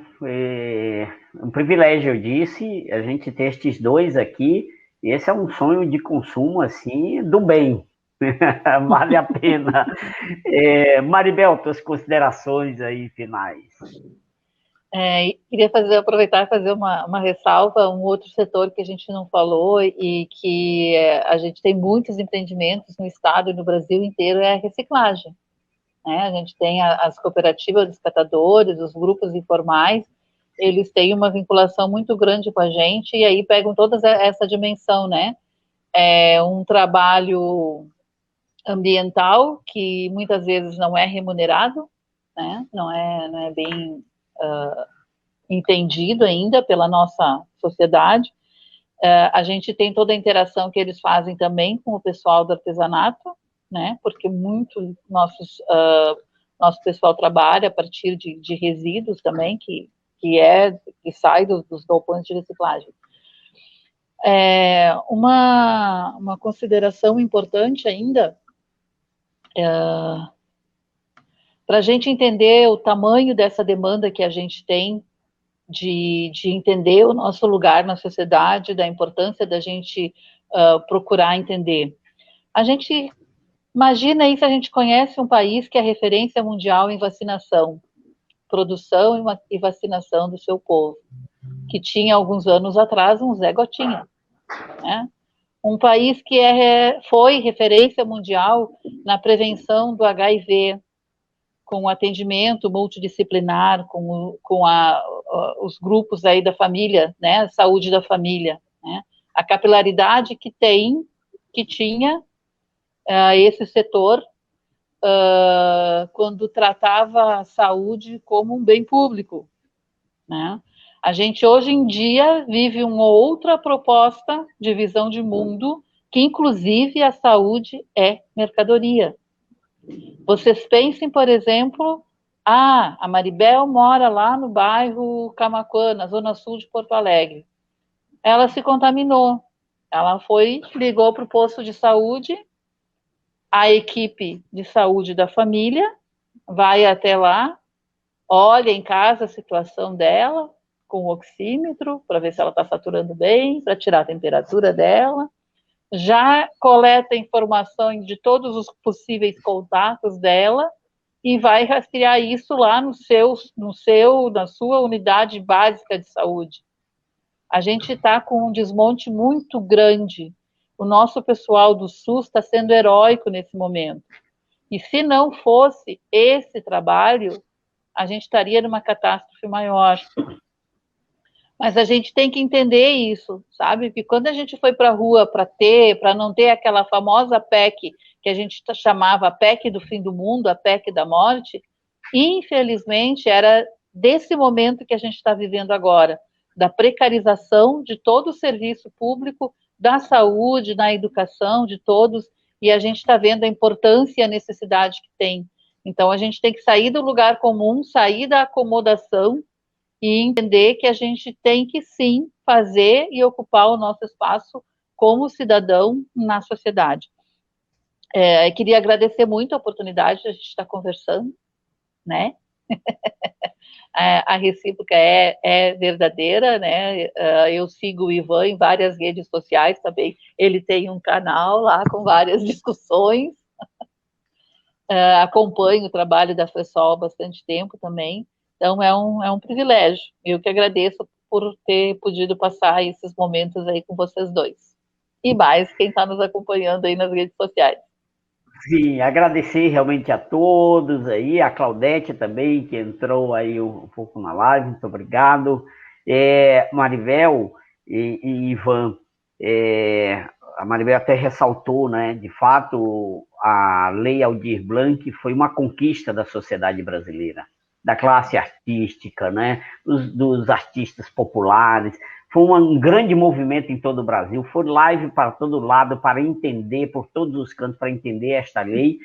Um privilégio, eu disse, a gente ter estes dois aqui. Esse é um sonho de consumo, assim, do bem. Vale a pena. Maribel, tuas considerações aí finais. Queria aproveitar e fazer uma ressalva, um outro setor que a gente não falou e que a gente tem muitos empreendimentos no estado e no Brasil inteiro, é a reciclagem. Né? A gente tem as cooperativas dos catadores, os grupos informais, eles têm uma vinculação muito grande com a gente, e aí pegam toda essa dimensão, né? É um trabalho ambiental que muitas vezes não é remunerado, né? Não é bem entendido ainda pela nossa sociedade. A gente tem toda a interação que eles fazem também com o pessoal do artesanato, né? Porque muito nosso pessoal trabalha a partir de resíduos também, que sai dos galpões de reciclagem. Uma consideração importante ainda, para a gente entender o tamanho dessa demanda que a gente tem, de entender o nosso lugar na sociedade, da importância da gente procurar entender. A gente imagina aí se a gente conhece um país que é referência mundial em vacinação, produção e vacinação do seu povo, que tinha alguns anos atrás um Zé Gotinha, né? Um país que foi referência mundial na prevenção do HIV, com o atendimento multidisciplinar, com os grupos aí da família, né, saúde da família, né, a capilaridade que tinha esse setor quando tratava a saúde como um bem público, né. A gente hoje em dia vive uma outra proposta de visão de mundo, que inclusive a saúde é mercadoria. Vocês pensem, por exemplo, a Maribel mora lá no bairro Camaquã, na zona sul de Porto Alegre. Ela se contaminou. Ela ligou para o posto de saúde, a equipe de saúde da família vai até lá, olha em casa a situação dela, com o oxímetro, para ver se ela está saturando bem, para tirar a temperatura dela, já coleta informações de todos os possíveis contatos dela e vai rastrear isso lá na sua unidade básica de saúde. A gente está com um desmonte muito grande. O nosso pessoal do SUS está sendo heróico nesse momento. E se não fosse esse trabalho, a gente estaria numa catástrofe maior. Mas a gente tem que entender isso, sabe? Que quando a gente foi para a rua para não ter aquela famosa PEC, que a gente chamava a PEC do fim do mundo, a PEC da morte, infelizmente era desse momento que a gente está vivendo agora, da precarização de todo o serviço público, da saúde, da educação, de todos, e a gente está vendo a importância e a necessidade que tem. Então, a gente tem que sair do lugar comum, sair da acomodação, e entender que a gente tem que, sim, fazer e ocupar o nosso espaço como cidadão na sociedade. Eu queria agradecer muito a oportunidade de a gente estar conversando, né? A recíproca é verdadeira, né? Eu sigo o Ivan em várias redes sociais também. Ele tem um canal lá com várias discussões. Acompanho o trabalho da FESOL há bastante tempo também. Então, é um privilégio. Eu que agradeço por ter podido passar esses momentos aí com vocês dois. E mais, quem está nos acompanhando aí nas redes sociais. Sim, agradecer realmente a todos aí, a Claudete também, que entrou aí um pouco na live, muito obrigado. Maribel e Ivan, a Maribel até ressaltou, né, de fato, a Lei Aldir Blanc foi uma conquista da sociedade brasileira, da classe artística, né, dos artistas populares. Foi um grande movimento em todo o Brasil, foi live para todo lado, para entender, por todos os cantos, para entender esta lei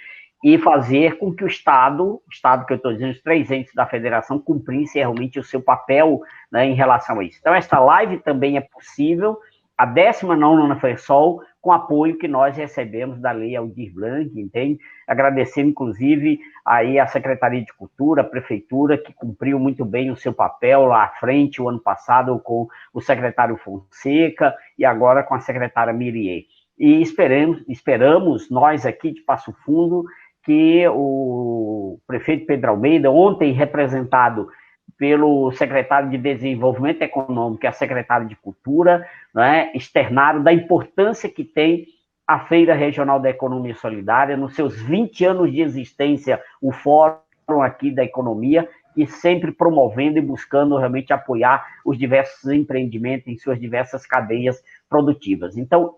e fazer com que o Estado que eu estou dizendo, os 3 entes da federação, cumprissem realmente o seu papel, né, em relação a isso. Então, esta live também é possível, a 19ª na FESOL, com apoio que nós recebemos da Lei Aldir Blanc, entende? Agradecer, inclusive, aí a Secretaria de Cultura, a Prefeitura, que cumpriu muito bem o seu papel lá à frente, o ano passado com o secretário Fonseca e agora com a secretária Mirier. E esperamos nós aqui de Passo Fundo, que o prefeito Pedro Almeida, ontem representado pelo secretário de Desenvolvimento Econômico e a secretária de Cultura, né, externaram da importância que tem a Feira Regional da Economia Solidária, nos seus 20 anos de existência, o Fórum aqui da Economia, e sempre promovendo e buscando realmente apoiar os diversos empreendimentos em suas diversas cadeias produtivas. Então,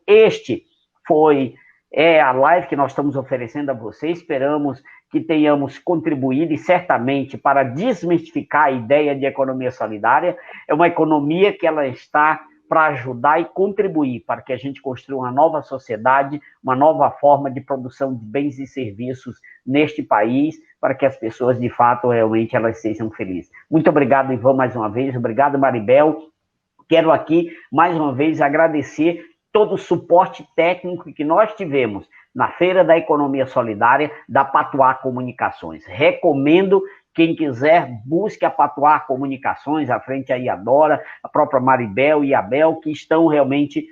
é a live que nós estamos oferecendo a vocês, esperamos que tenhamos contribuído e certamente para desmistificar a ideia de economia solidária. É uma economia que ela está para ajudar e contribuir para que a gente construa uma nova sociedade, uma nova forma de produção de bens e serviços neste país, para que as pessoas, de fato, realmente elas sejam felizes. Muito obrigado, Ivan, mais uma vez. Obrigado, Maribel. Quero aqui, mais uma vez, agradecer todo o suporte técnico que nós tivemos, na Feira da Economia Solidária da Patuá Comunicações. Recomendo, quem quiser, busque a Patuá Comunicações, à frente aí a Dora, a própria Maribel e a Bel, que estão realmente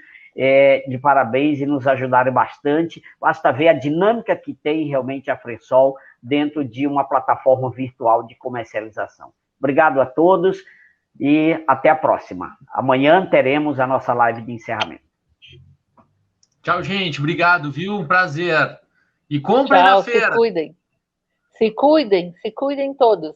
de parabéns e nos ajudaram bastante. Basta ver a dinâmica que tem realmente a Fresol dentro de uma plataforma virtual de comercialização. Obrigado a todos e até a próxima. Amanhã teremos a nossa live de encerramento. Tchau, gente. Obrigado, viu? Um prazer. E comprem na feira. Se cuidem. Se cuidem todos.